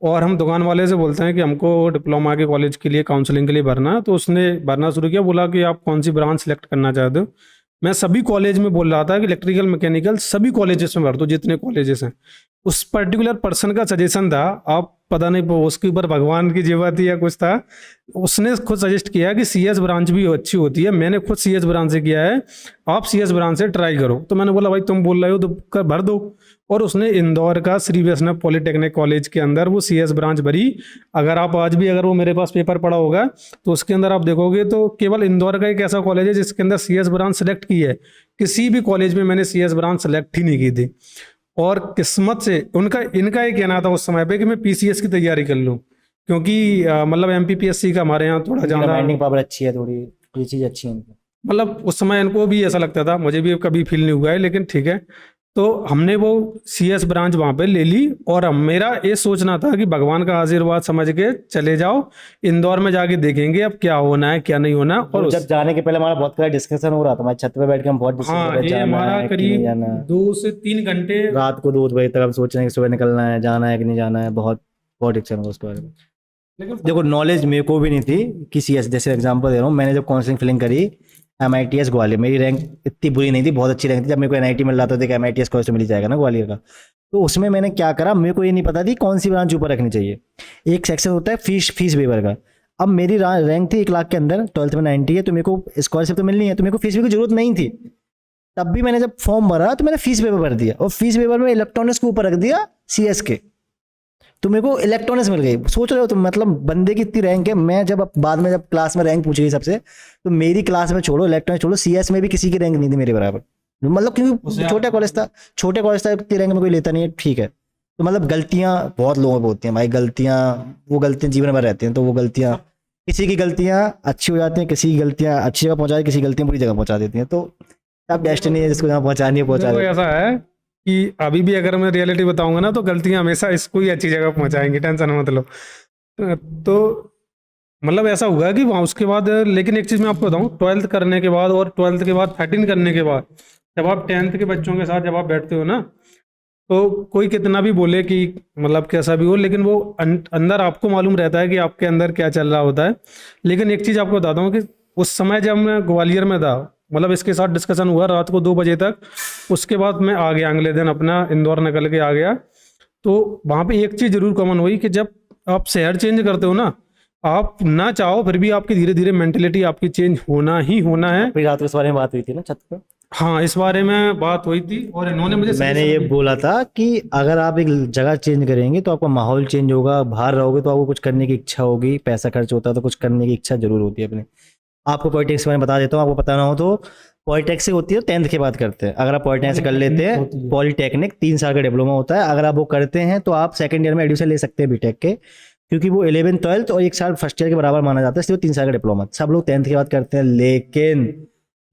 और हम दुकान वाले से बोलते हैं कि हमको डिप्लोमा के कॉलेज के लिए काउंसलिंग के लिए भरना है। तो उसने भरना शुरू किया, बोला कि आप कौन सी ब्रांच सेलेक्ट करना चाहते हो। मैं सभी कॉलेज में बोल रहा था कि इलेक्ट्रिकल मैकेनिकल सभी कॉलेजेस में भर दो जितने कॉलेजेस हैं। उस पर्टिकुलर पर्सन का सजेशन था, आप पता नहीं उसके ऊपर भगवान की जीवा थी या कुछ था, उसने खुद सजेस्ट किया कि CS ब्रांच भी अच्छी होती है। मैंने खुद CS ब्रांच से किया है, आप CS ब्रांच से ट्राई करो। तो मैंने बोला भाई तुम बोल रहे हो तो भर दो। और उसने इंदौर का श्री वैष्णव पॉलिटेक्निक कॉलेज के अंदर वो CS ब्रांच भरी। अगर आप आज भी, अगर वो मेरे पास पेपर पड़ा होगा तो उसके अंदर आप देखोगे तो केवल इंदौर का एक ऐसा कॉलेज है जिसके अंदर CS ब्रांच सेलेक्ट की है। किसी भी कॉलेज में मैंने CS ब्रांच सेलेक्ट ही नहीं की थी। और किस्मत से इनका ये कहना था उस समय पे कि मैं PCS की तैयारी कर लूँ, क्योंकि मतलब MPPSC का हमारे यहाँ थोड़ा ज़्यादा, कमांडिंग पावर अच्छी है थोड़ी, ये चीज़ अच्छी है इनकी। मतलब उस समय इनको भी ऐसा लगता था, मुझे भी कभी फील नहीं हुआ है, लेकिन ठीक है। तो हमने वो CS ब्रांच वहाँ पे ले ली। और मेरा ये सोचना था कि भगवान का आशीर्वाद समझ के चले जाओ, इंदौर में जाके देखेंगे अब क्या होना है क्या नहीं होना। और जब जाने के पहले हमारा बहुत सारा डिस्कशन हो रहा था, हमारे छत पे बैठ के हम बहुत डिस्कस कर हाँ, रहे थे, ये जाना हमारा है कि नहीं करीब जाना है। 2 से 3 घंटे। रात को 2 बजे तक हम सोच रहे हैं कि सुबह निकलना है, जाना है कि नहीं जाना है, बहुत बहुत डिस्कशन हुआ उसके बारे में। लेकिन देखो नॉलेज मेरे को भी नहीं थी कि CS, जैसे एग्जांपल दे रहा हूँ, मैंने जब काउंसलिंग फिलिंग करी MITS ग्वालियर, मेरी रैंक इतनी बुरी नहीं थी, बहुत अच्छी रैंक थी। जब मेरे को NIT मिल रहा था, देखा MITS कॉलेज तो मिल ही जाएगा ना ग्वालियर का, तो उसमें मैंने क्या करा, मेरे को ये नहीं पता थी कौन सी ब्रांच ऊपर रखनी चाहिए। एक सेक्शन होता है फीस वेवर का। अब मेरी रैंक थी 1 लाख के अंदर, 12th में 90 है, तो मेरे को स्कॉलरशिप तो मिलनी है, तो मेरे को फीस की जरूरत नहीं थी। तब भी मैंने जब फॉर्म भरा तो मैंने फीस पेपर भर दिया और फीस पेपर में इलेक्ट्रॉनिक्स के ऊपर रख दिया CS के, तो मेरे को इलेक्ट्रॉनिक्स मिल गई। सोच रहे हो तुम, मतलब बंदे की इतनी रैंक है। मैं जब बाद में जब क्लास में रैंक पूछी गई सबसे, तो मेरी क्लास में छोड़ो, इलेक्ट्रॉनिक्स छोड़ो, CS में भी किसी की रैंक नहीं थी मेरे बराबर। मतलब क्योंकि छोटा कॉलेज था, छोटे कॉलेज था, इतनी रैंक में कोई लेता नहीं है, ठीक है। तो मतलब गलतियां बहुत लोगों को होती हैं भाई, गलतियां, वो गलतियां जीवन भर रहती हैं। तो वो गलतियां, किसी की गलतियां अच्छी हो जाती हैं, किसी की गलतियां अच्छी जगह पहुंचा, किसी की गलतियां बुरी जगह पहुंचा देती हैं। तो अब डेस्टिनी है, जिसको जहाँ पहुंचानी है पहुंचा देखो दे। ऐसा है कि अभी भी अगर मैं रियलिटी बताऊंगा ना, तो गलतियां हमेशा इसको ही अच्छी जगह पहुंचाएंगी, टेंशन मत लो। तो मतलब ऐसा हुआ कि वहाँ उसके बाद, लेकिन एक चीज़ मैं आपको बताऊँ, 12th करने के बाद और 12th के बाद 13 करने के बाद, जब आप 10th के बच्चों के साथ जब आप बैठते हो ना, तो कोई कितना भी बोले कि मतलब कैसा भी हो, लेकिन वो अंदर आपको मालूम रहता है कि आपके अंदर क्या चल रहा होता है। लेकिन एक चीज़ आपको बताता हूँ कि उस समय जब मैं ग्वालियर में था, मतलब इसके साथ डिस्कशन हुआ रात को 2 बजे तक, उसके बाद मैं आ गया, अगले दिन अपना इंदौर निकल के आ गया। तो वहाँ पे एक चीज़ जरूर कॉमन हुई कि जब आप शहर चेंज करते हो ना, आप ना चाहो फिर भी आपकी धीरे धीरे मेंटेलिटी आपकी चेंज होना ही होना है। फिर रात को इस बारे में बात हुई थी ना छत पे, हाँ, इस बारे में बात हुई थी और इन्होंने मुझे मैंने suggestion ये दी। बोला था कि अगर आप एक जगह चेंज करेंगे तो आपका माहौल चेंज होगा, बाहर रहोगे तो आपको कुछ करने की इच्छा होगी, पैसा खर्च होता है तो कुछ करने की इच्छा जरूर होती है अपने। आपको पॉलिटिक्स के बारे में बता देता हूँ, आपको पता ना हो तो। पॉलिटेक्स से होती है 10th के बाद करते हैं। अगर आप पॉलिटेक्निक से कर लेते हैं, होती है। पॉलिटेक्निक 3 साल का डिप्लोमा होता है, अगर आप वो करते हैं तो आप सेकंड ईयर में एडमिशन ले सकते हैं बीटेक के, क्योंकि वो 11th 12th और 1 साल फर्स्ट ईयर के बराबर माना जाता है, इसलिए 3 साल का डिप्लोमा सब लोग 10th के बाद करते हैं। लेकिन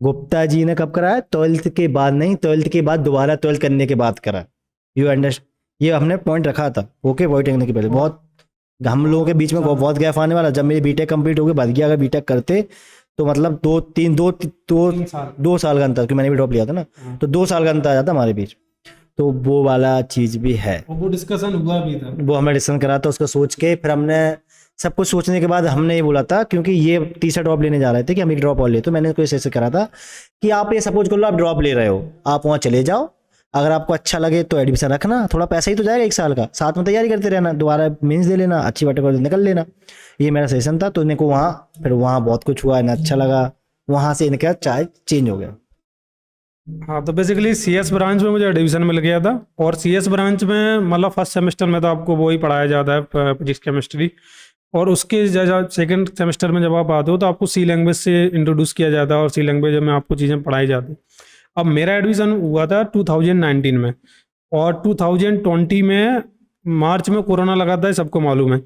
गुप्ता जी ने कब कराया? 12th के बाद नहीं, 12th के बाद दोबारा 12th करने के बाद करा। You understand? ये हमने पॉइंट रखा था, ओके, पॉलिटेक्निक के पहले बहुत हम लोगों के बीच में बहुत गैप आने वाला। जब मेरी बीटेक कंप्लीट हो गई, बाद गया, अगर बीटेक करते तो मतलब 3 साल। 2 साल का अंतर, क्योंकि मैंने भी ड्रॉप लिया था ना, तो 2 साल का अंतर आ जाता हमारे बीच। तो वो वाला चीज़ भी है, वो डिस्कशन हुआ भी था। वो हमने डिसीजन करा था उसका सोच के। फिर हमने सब कुछ सोचने के बाद हमने ये बोला था, क्योंकि ये तीसरा ड्रॉप लेने जा रहे थे कि हम एक ड्रॉप और ले, तो मैंने कोई ऐसे करा था कि आप ये सपोज कर लो आप ड्रॉप ले रहे हो, आप वहाँ चले जाओ, अगर आपको अच्छा लगे तो एडमिशन रखना, थोड़ा पैसा ही तो जाएगा 1 साल का, साथ में तैयारी करते रहना, दोबारा मेंस दे लेना, अच्छी बात कर निकल लेना। ये मेरा सजेशन था। तो इनको वहाँ, फिर वहाँ बहुत कुछ हुआ, इन्हें अच्छा लगा, वहाँ से इनका चाय चेंज हो गया। हाँ, तो बेसिकली CS ब्रांच में मुझे एडमिशन मिल गया था। और CS ब्रांच में मतलब फर्स्ट सेमेस्टर में तो आपको वो ही पढ़ाया जाता है, फिजिक्स केमिस्ट्री। और उसके सेकंड सेमेस्टर में जब आप आते हो तो आपको C लैंग्वेज से इंट्रोड्यूस किया जाता है और C लैंग्वेज में आपको चीज़ें पढ़ाई जाती। अब मेरा एडमिशन हुआ था 2019 में, और 2020 में मार्च में कोरोना लगा था, सबको मालूम है।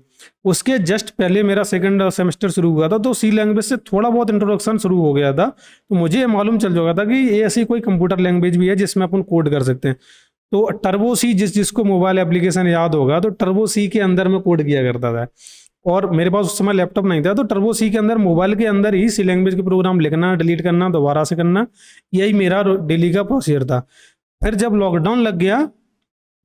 उसके जस्ट पहले मेरा सेकंड सेमेस्टर शुरू हुआ था, तो C लैंग्वेज से थोड़ा बहुत इंट्रोडक्शन शुरू हो गया था। तो मुझे ये मालूम चल चुका था कि ये ऐसी कोई कंप्यूटर लैंग्वेज भी है जिसमें अपन कोड कर सकते हैं। तो टर्बो C, जिसको मोबाइल एप्लीकेशन याद होगा, तो टर्बो C के अंदर में कोड किया करता था। और मेरे पास उस समय लैपटॉप नहीं था, तो टर्बो C के अंदर, मोबाइल के अंदर ही C लैंग्वेज के प्रोग्राम लिखना, डिलीट करना, दोबारा से करना, यही मेरा डेली का प्रोसीजर था। फिर जब लॉकडाउन लग गया,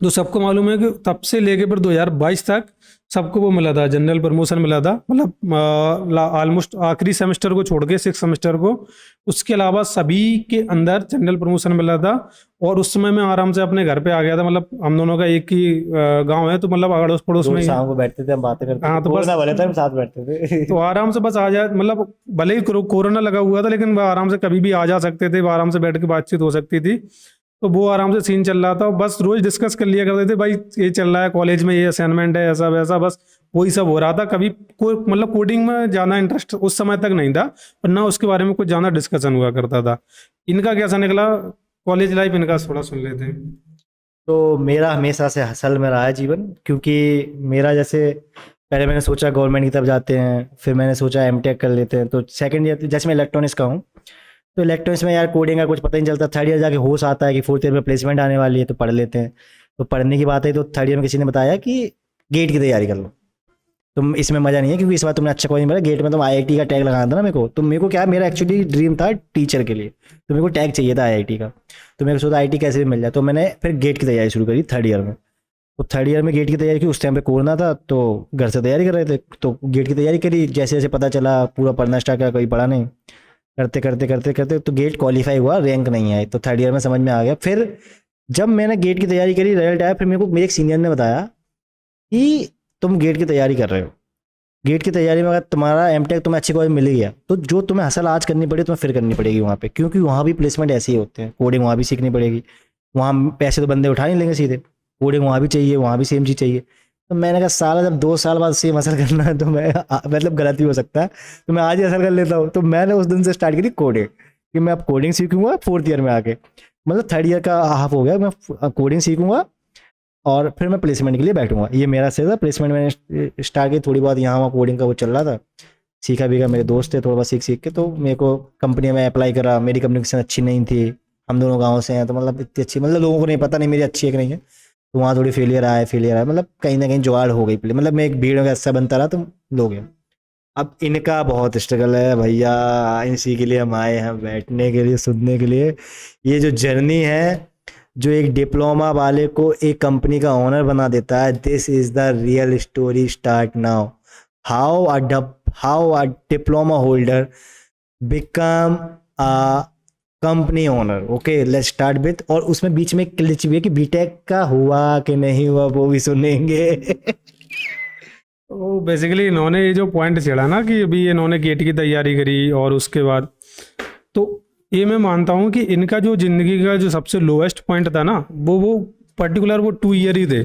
तो सबको मालूम है कि तब से लेके फिर 2022 तक सबको वो मिला था, जनरल प्रमोशन मिला था, मतलब ऑलमोस्ट आखिरी सेमेस्टर को छोड़ के 6 सेमेस्टर को, उसके अलावा सभी के अंदर जनरल प्रमोशन मिला था। और उस समय मैं आराम से अपने घर पे आ गया था, मतलब हम दोनों का एक ही गांव है, तो मतलब अड़ोस पड़ोस में रोज ही। शाम को बैठते थे, हम बातें करते हाँ, थे, तो बस कोरोना वाले थे, हम साथ बैठते थे। तो आराम से बस आ जाए, मतलब भले ही कोरोना लगा हुआ था, लेकिन वह आराम से कभी भी आ जा सकते थे, वह आराम से बैठ के बातचीत हो सकती थी। तो वो आराम से सीन चल रहा था, बस रोज डिस्कस कर लिया करते थे, भाई ये चल रहा है कॉलेज में, ये असाइनमेंट है, ऐसा वैसा, बस वही सब हो रहा था। कभी कोई मतलब कोडिंग में ज़्यादा इंटरेस्ट उस समय तक नहीं था, पर ना उसके बारे में कुछ ज़्यादा डिस्कशन हुआ करता था। इनका कैसा निकला कॉलेज लाइफ, इनका थोड़ा सुन लेते हैं। तो मेरा हमेशा से हसल में रहा है जीवन, क्योंकि मेरा जैसे पहले मैंने सोचा गवर्नमेंट की तरफ जाते हैं, फिर मैंने सोचा एमटेक कर लेते हैं। तो सेकंड ईयर, जैसे मैं इलेक्ट्रॉनिक्स का हूँ, तो इलेक्ट्रॉनिक्स में यार कोडिंग का कुछ पता ही नहीं चलता। थर्ड ईयर जाके होश आता है कि फोर्थ ईयर में प्लेसमेंट आने वाली है, तो पढ़ लेते हैं। तो पढ़ने की बात है, तो थर्ड ईयर में किसी ने बताया कि गेट की तैयारी कर लो, तुम इसमें मज़ा नहीं है, क्योंकि इस बार तुमने अच्छा कॉलेज मिला, गेट में तुम IIT का टैग लगाना था ना मेरे को। तो मेरे को क्या, मेरा एक्चुअली ड्रीम था टीचर के लिए, तो मेरे को टैग चाहिए था IIT का। तो मेरे को सोचा IIT कैसे भी मिल जाए, तो मैंने फिर गेट की तैयारी शुरू करी थर्ड ईयर में। तो थर्ड ईयर में गेट की तैयारी की, उस टाइम पे कोरोना था, तो घर से तैयारी कर रहे थे, तो गेट की तैयारी करी। जैसे जैसे पता चला, पूरा पढ़ना स्टार्ट किया, कोई पढ़ा नहीं, करते करते करते करते तो गेट क्वालिफाई हुआ, रैंक नहीं आई। तो थर्ड ईयर में समझ में आ गया। फिर जब मैंने गेट की तैयारी करी, रिजल्ट आया, फिर मेरे को मेरे एक सीनियर ने बताया कि तुम गेट की तैयारी कर रहे हो, गेट की तैयारी में अगर तुम्हारा एमटेक तुम्हें अच्छी कॉलेज मिल गया तो जो तुम्हें हसल आज करनी पड़ी तुम्हें फिर करनी पड़ेगी वहाँ पे, क्योंकि वहाँ भी प्लेसमेंट ऐसे ही होते हैं। कोडिंग वहाँ भी सीखनी पड़ेगी, वहाँ पैसे तो बंदे उठा नहीं लेंगे सीधे, कोडिंग वहाँ भी चाहिए, वहाँ भी सेम चीज़ चाहिए। तो मैंने कहा साला जब 2 साल बाद सेम हसल करना है तो मैं मतलब गलत भी हो सकता है, तो मैं आज ही हसल कर लेता हूँ। तो मैंने उस दिन से स्टार्ट की थी कोडिंग, कि मैं अब कोडिंग सीखूंगा 4th ईयर में आके, मतलब 3rd ईयर का हाफ हो गया, मैं कोडिंग सीखूंगा और फिर मैं प्लेसमेंट के लिए बैठूंगा। ये मेरा सही था। प्लेसमेंट मैंने स्टार्ट की थोड़ी बहुत, यहाँ वहाँ कोडिंग का वो चल रहा था, सीखा भी, मेरे दोस्त थे थोड़ा बहुत सीख सीख के, तो मेरे को कंपनी में अप्लाई करा। मेरी कम्युनिकेशन अच्छी नहीं थी, हम दोनों गाँव से हैं, तो मतलब इतनी अच्छी, मतलब लोगों को नहीं पता नहीं मेरी अच्छी है कि नहीं है, तो वहाँ थोड़ी फेलियर आया, मतलब कहीं ना कहीं जुगाड़ हो गई। मतलब मैं एक भीड़ में ऐसा बनता रहा तो लोग हैं। अब इनका बहुत स्ट्रगल है भैया, इसी के लिए हम आए हैं, बैठने के लिए, सुनने के लिए। ये जो जर्नी है, जो एक डिप्लोमा वाले को एक कंपनी का ओनर बना देता है, this is the real story start now. How a diploma holder become a company owner. Okay, let's start with, और उसमें बीच में क्लिच भी है कि बीटेक का हुआ कि नहीं हुआ वो भी सुनेंगे। तो बेसिकली इन्होंने ये जो पॉइंट छेड़ा ना कि अभी इन्होंने गेट की तैयारी करी और उसके बाद, तो ये मैं मानता हूँ कि इनका जो ज़िंदगी का जो सबसे लोएस्ट पॉइंट था ना, वो पर्टिकुलर वो 2 ईयर ही थे।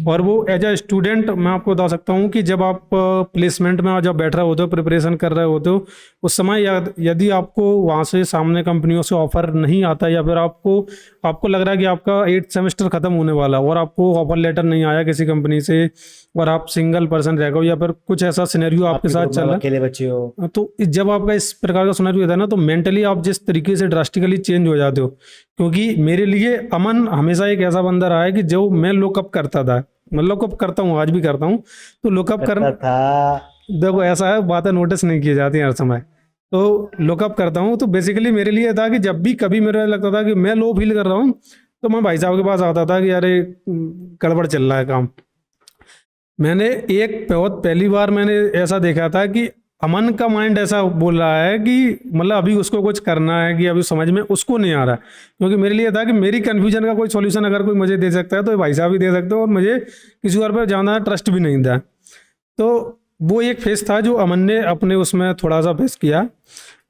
और वो एज अ स्टूडेंट मैं आपको बता सकता हूँ कि जब आप प्लेसमेंट में जब बैठ रहे होते हो, प्रिपरेशन कर रहे होते हो, उस समय यदि आपको वहाँ से सामने कंपनियों से ऑफर नहीं आता, या फिर आपको लग रहा है कि आपका 8th सेमेस्टर खत्म होने वाला और आपको ऑफर लेटर नहीं आया किसी कंपनी से, और आप सिंगल पर्सन रह गए, या फिर कुछ ऐसा सिनेरियो आपके साथ चल रहा अकेले बच्चे हो, है, तो जब आपका इस प्रकार का सिनेरियो होता है ना, तो मेंटली आप जिस तरीके से ड्रास्टिकली चेंज हो जाते हो। क्योंकि मेरे लिए अमन हमेशा एक ऐसा बंदा रहा है कि जो मैं लुकअप करता था, मैं लुकअप करता हूँ, आज भी करता हूँ। तो लुकअप करना था। देखो ऐसा है, बातें नोटिस नहीं की जाती हर समय, तो लुकअप करता हूँ। तो बेसिकली मेरे लिए था कि जब भी कभी मेरे लगता था कि मैं लो फील कर रहा हूँ, तो मैं भाई साहब के पास आता था कि अरे गड़बड़ चल रहा है काम। मैंने एक बहुत पहली बार मैंने ऐसा देखा था कि अमन का माइंड ऐसा बोल रहा है कि मतलब अभी उसको कुछ करना है, कि अभी समझ में उसको नहीं आ रहा है। क्योंकि मेरे लिए था कि मेरी कन्फ्यूजन का कोई सॉल्यूशन अगर कोई मुझे दे सकता है तो भाई साहब भी दे सकते हो, और मुझे किसी और पर ज़्यादा ट्रस्ट भी नहीं था। तो वो एक फेस था जो अमन ने अपने उसमें थोड़ा सा फेस किया।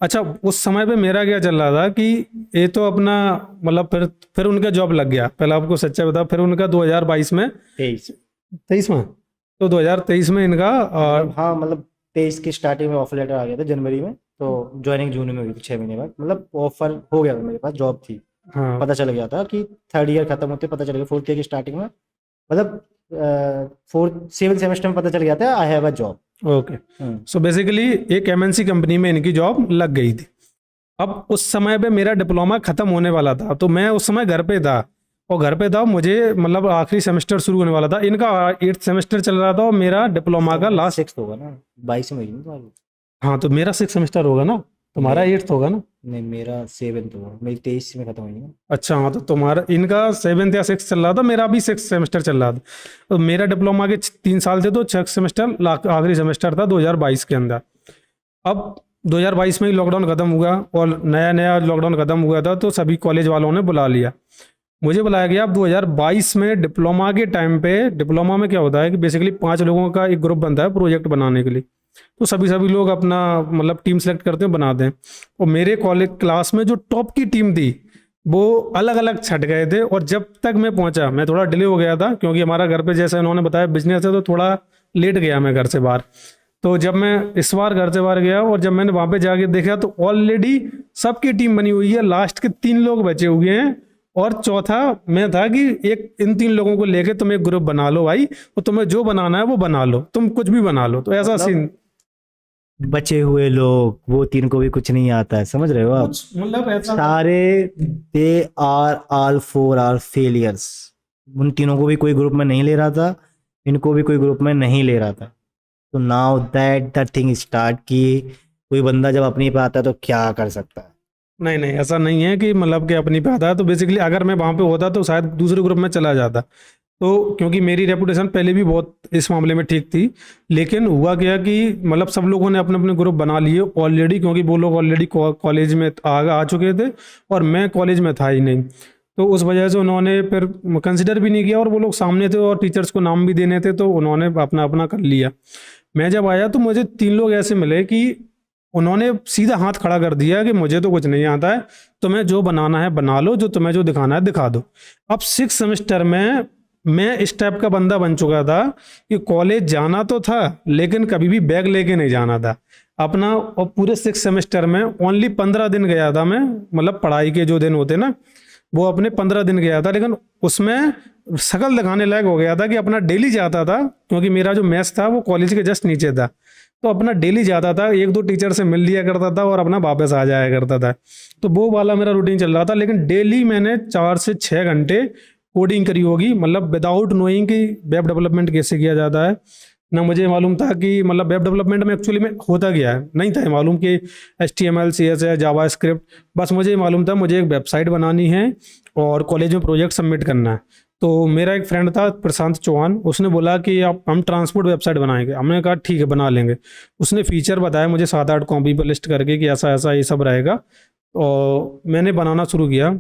अच्छा, उस समय पे मेरा क्या चल रहा था कि ये तो अपना मतलब फिर उनका जॉब लग गया। पहले आपको सच्चा बता, फिर उनका 2022 में 23 में, तो 2023 में इनका हाँ मतलब 23 की स्टार्टिंग में ऑफर लेटर आ गया था जनवरी में, तो ज्वाइनिंग जून में हुई थी 6 महीने बाद। मतलब ऑफर हो गया था, मेरे पास जॉब थी, हाँ पता चल गया था कि 3rd ईयर खत्म होते पता चल गया, 4th ईयर की स्टार्टिंग में, मतलब 7th सेमेस्टर में पता चल गया था I have a job. Okay. So basically एक एमएनसी कंपनी में इनकी जॉब लग गई थी। अब उस समय पे मेरा डिप्लोमा खत्म होने वाला था, तो मैं उस समय घर पे था, और घर पे था, मुझे मतलब आखिरी सेमेस्टर शुरू होने वाला था। इनका 8th सेमेस्टर चल रहा था और मेरा डिप्लोमा का लास्ट 6th होगा ना, 22 में हुई ना तुम्हारी? हाँ, तो मेरा 6th सेमेस्टर होगा ना, तुम्हारा 8th होगा ना? नहीं मेरा 7th होगा, मेरी 23 में खत्म हुई ना। अच्छा हाँ, तो तुम्हारा इनका 7th या 6th चल रहा था, मेरा भी 6th सेमेस्टर चल रहा था। तो मेरा डिप्लोमा के 3 साल थे, तो 6th सेमेस्टर आखिरी सेमेस्टर था 2022 के अंदर। अब 2022 में ही लॉकडाउन खत्म हुआ, और नया नया लॉकडाउन खत्म हुआ था, तो सभी कॉलेज वालों ने बुला लिया, मुझे बुलाया गया। अब 2022 में डिप्लोमा के टाइम पे, डिप्लोमा में क्या होता है कि बेसिकली 5 लोगों का एक ग्रुप बनता है प्रोजेक्ट बनाने के लिए। तो सभी लोग अपना मतलब टीम सेलेक्ट करते हैं, बनाते हैं। और मेरे कॉलेज क्लास में जो टॉप की टीम थी वो अलग अलग छट गए थे, और जब तक मैं पहुंचा, मैं थोड़ा डिले हो गया था, क्योंकि हमारा घर पे जैसे उन्होंने बताया बिजनेस है, तो थोड़ा लेट गया मैं घर से बाहर। तो जब मैं इस बार घर से बाहर गया और जब मैंने वहाँ पे जाके देखा, तो ऑलरेडी सबकी टीम बनी हुई है, लास्ट के 3 लोग बचे हुए हैं, और चौथा मैं था कि एक इन 3 लोगों को लेके तुम एक ग्रुप बना लो भाई, और तुम्हें जो बनाना है वो बना लो, तुम कुछ भी बना लो। तो ऐसा सीन, बचे हुए लोग, वो 3 को भी कुछ नहीं आता है, समझ रहे हो आप? मतलब ऐसा सारे they are all 4 are failures. उन तीनों को भी कोई ग्रुप में नहीं ले रहा था, इनको भी कोई ग्रुप में नहीं ले रहा था। तो now that the thing start कि कोई बंदा जब अपनी पे आता है तो क्या कर सकता है। नहीं नहीं, ऐसा नहीं है कि मतलब कि अपनी पे आता है। तो बेसिकली अगर मैं वहाँ पे होता तो शायद दूसरे ग्रुप में चला जाता। तो क्योंकि मेरी रेपुटेशन पहले भी बहुत इस मामले में ठीक थी, लेकिन हुआ क्या कि मतलब सब लोगों ने अपने अपने ग्रुप बना लिए ऑलरेडी, क्योंकि वो लोग ऑलरेडी कॉलेज में आ चुके थे और मैं कॉलेज में था ही नहीं। तो उस वजह से उन्होंने फिर कंसिडर भी नहीं किया, और वो लोग सामने थे और टीचर्स को नाम भी देने थे, तो उन्होंने अपना अपना कर लिया। मैं जब आया तो मुझे 3 लोग ऐसे मिले कि उन्होंने सीधा हाथ खड़ा कर दिया कि मुझे तो कुछ नहीं आता है, तुम्हें जो बनाना है बना लो, जो तुम्हें जो दिखाना है दिखा दो। अब 6 सेमेस्टर में मैं इस टाइप का बंदा बन चुका था कि कॉलेज जाना तो था लेकिन कभी भी बैग लेके नहीं जाना था अपना। और पूरे 6 सेमेस्टर में ओनली 15 दिन गया था मैं, मतलब पढ़ाई के जो दिन होते ना, वो अपने 15 दिन गया था, लेकिन उसमें शकल दिखाने लायक हो गया था कि अपना डेली जाता था, क्योंकि मेरा जो मेस था वो कॉलेज के जस्ट नीचे था। तो अपना डेली जाता था, 1-2 टीचर से मिल लिया करता था और अपना वापस आ जाया करता था। तो वो वाला मेरा रूटीन चल रहा था, लेकिन डेली मैंने 4 से 6 घंटे कोडिंग करी होगी, मतलब विदाउट नोइंग कि वेब डेवलपमेंट कैसे किया जाता है। ना मुझे मालूम था कि मतलब वेब डेवलपमेंट में एक्चुअली में होता क्या है, नहीं था मालूम कि HTML CSS जावा स्क्रिप्ट। बस मुझे ये मालूम था मुझे एक वेबसाइट बनानी है और कॉलेज में प्रोजेक्ट सबमिट करना है। तो मेरा एक फ्रेंड था प्रशांत चौहान, उसने बोला कि आप हम ट्रांसपोर्ट वेबसाइट बनाएंगे। हमने कहा ठीक है बना लेंगे। उसने फीचर बताया मुझे 7-8 कॉपी पर लिस्ट करके कि ऐसा ऐसा ये सब रहेगा, और मैंने बनाना शुरू किया।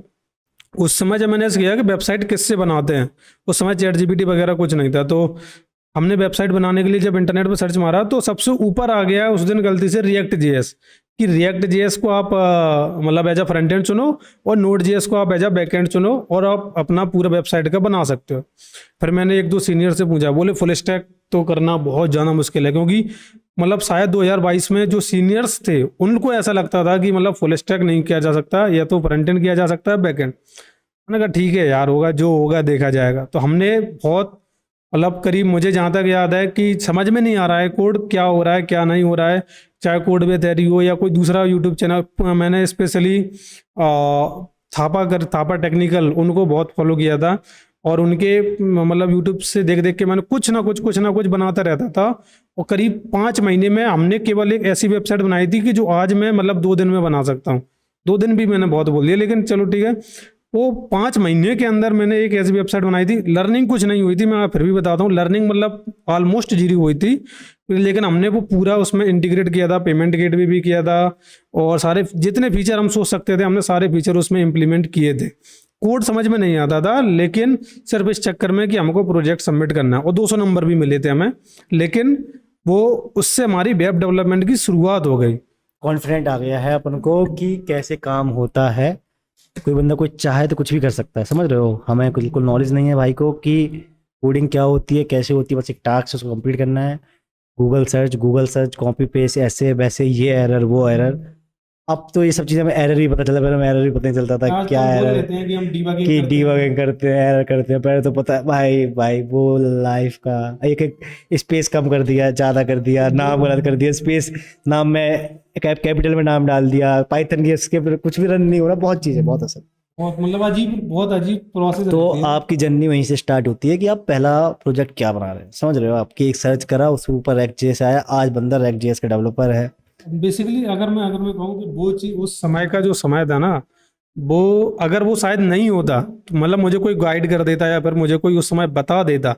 उस समय जब मैंने ऐसे किया कि वेबसाइट किससे बनाते हैं, उस समय ChatGPT वगैरह कुछ नहीं था, तो हमने वेबसाइट बनाने के लिए जब इंटरनेट पर सर्च मारा तो सबसे ऊपर आ गया उस दिन गलती से React.js, कि React.js को आप मतलब एज अ फ्रंट एंड चुनो और Node.js को आप एज अ बैक एंड चुनो और आप अपना पूरा वेबसाइट का बना सकते हो। फिर मैंने 1-2 सीनियर से पूछा, बोले फुल स्टैक तो करना बहुत ज़्यादा मुश्किल है, क्योंकि मतलब शायद 2022 में जो सीनियर्स थे उनको ऐसा लगता था कि मतलब फुल स्टैक नहीं किया जा सकता, या तो फ्रंट एंड किया जा सकता है बैक एंड। मैंने कहा ठीक है यार, होगा जो होगा देखा जाएगा। तो हमने बहुत मतलब करीब, मुझे जहाँ तक याद है कि समझ में नहीं आ रहा है कोड क्या हो रहा है क्या नहीं हो रहा है, चाहे कोड विद एरी हो या कोई दूसरा यूट्यूब चैनल। मैंने स्पेशली थापा टेक्निकल उनको बहुत फॉलो किया था, और उनके मतलब यूट्यूब से देख देख के मैंने कुछ ना कुछ बनाता रहता था। और करीब 5 महीने में हमने केवल एक ऐसी वेबसाइट बनाई थी कि जो आज मैं मतलब 2 दिन में बना सकता हूँ। 2 दिन भी मैंने बहुत बोल दिया, लेकिन चलो ठीक है। वो 5 महीने के अंदर मैंने एक ऐसी वेबसाइट बनाई थी। लर्निंग कुछ नहीं हुई थी, मैं फिर भी बताता हूँ। लर्निंग मतलब ऑलमोस्ट जीरो हुई थी, लेकिन हमने वो पूरा उसमें इंटीग्रेट किया था, पेमेंट गेटवे भी किया था, और सारे जितने फीचर हम सोच सकते थे हमने सारे फीचर उसमें इम्प्लीमेंट किए थे। कोड समझ में नहीं आता था, लेकिन सिर्फ इस चक्कर में कि हमको प्रोजेक्ट सबमिट करना है, और 200 नंबर भी मिले थे हमें। लेकिन वो उससे हमारी वेब डेवलपमेंट की शुरुआत हो गई। कॉन्फिडेंट आ गया है अपन को कि कैसे काम होता है। कोई बंदा कोई चाहे तो कुछ भी कर सकता है, समझ रहे हो। हमें बिल्कुल नॉलेज नहीं है भाई को कि कोडिंग क्या होती है कैसे होती है, बस एक टास्क है उसको कंप्लीट करना है। गूगल सर्च कॉपी पेस्ट ऐसे वैसे, ये एरर वो एरर। अब तो ये सब चीज़ें हमें एरर भी पता चला, पहले हमें एरर भी पता नहीं चलता था आज तो क्या हम बोल एरर, लेते हैं कि हम डीबगिंग कि करते हैं। डीबगिंग करते हैं एरर करते हैं। पहले तो पता है भाई भाई वो लाइफ का एक एक स्पेस कम कर दिया, ज़्यादा कर दिया, नाम गलत कर दिया, स्पेस नाम में कैपिटल में नाम डाल दिया, पाइथन की स्क्रिप्ट कुछ भी रन नहीं हो रहा, बहुत चीज़ें बहुत असल। बहुत मतलब बहुत अजीब प्रोसेस तो रहती है। आपकी जर्नी वहीं से स्टार्ट होती है कि आप पहला प्रोजेक्ट क्या बना रहे हैं, समझ रहे हो। आपकी एक सर्च करा, उसके ऊपर React.js आया, आज बंदा React.js का डेवलपर है। बेसिकली अगर मैं कहूँ कि वो चीज उस समय का जो समय था ना, वो अगर वो शायद नहीं होता, तो मतलब मुझे कोई गाइड कर देता या फिर मुझे कोई उस समय बता देता,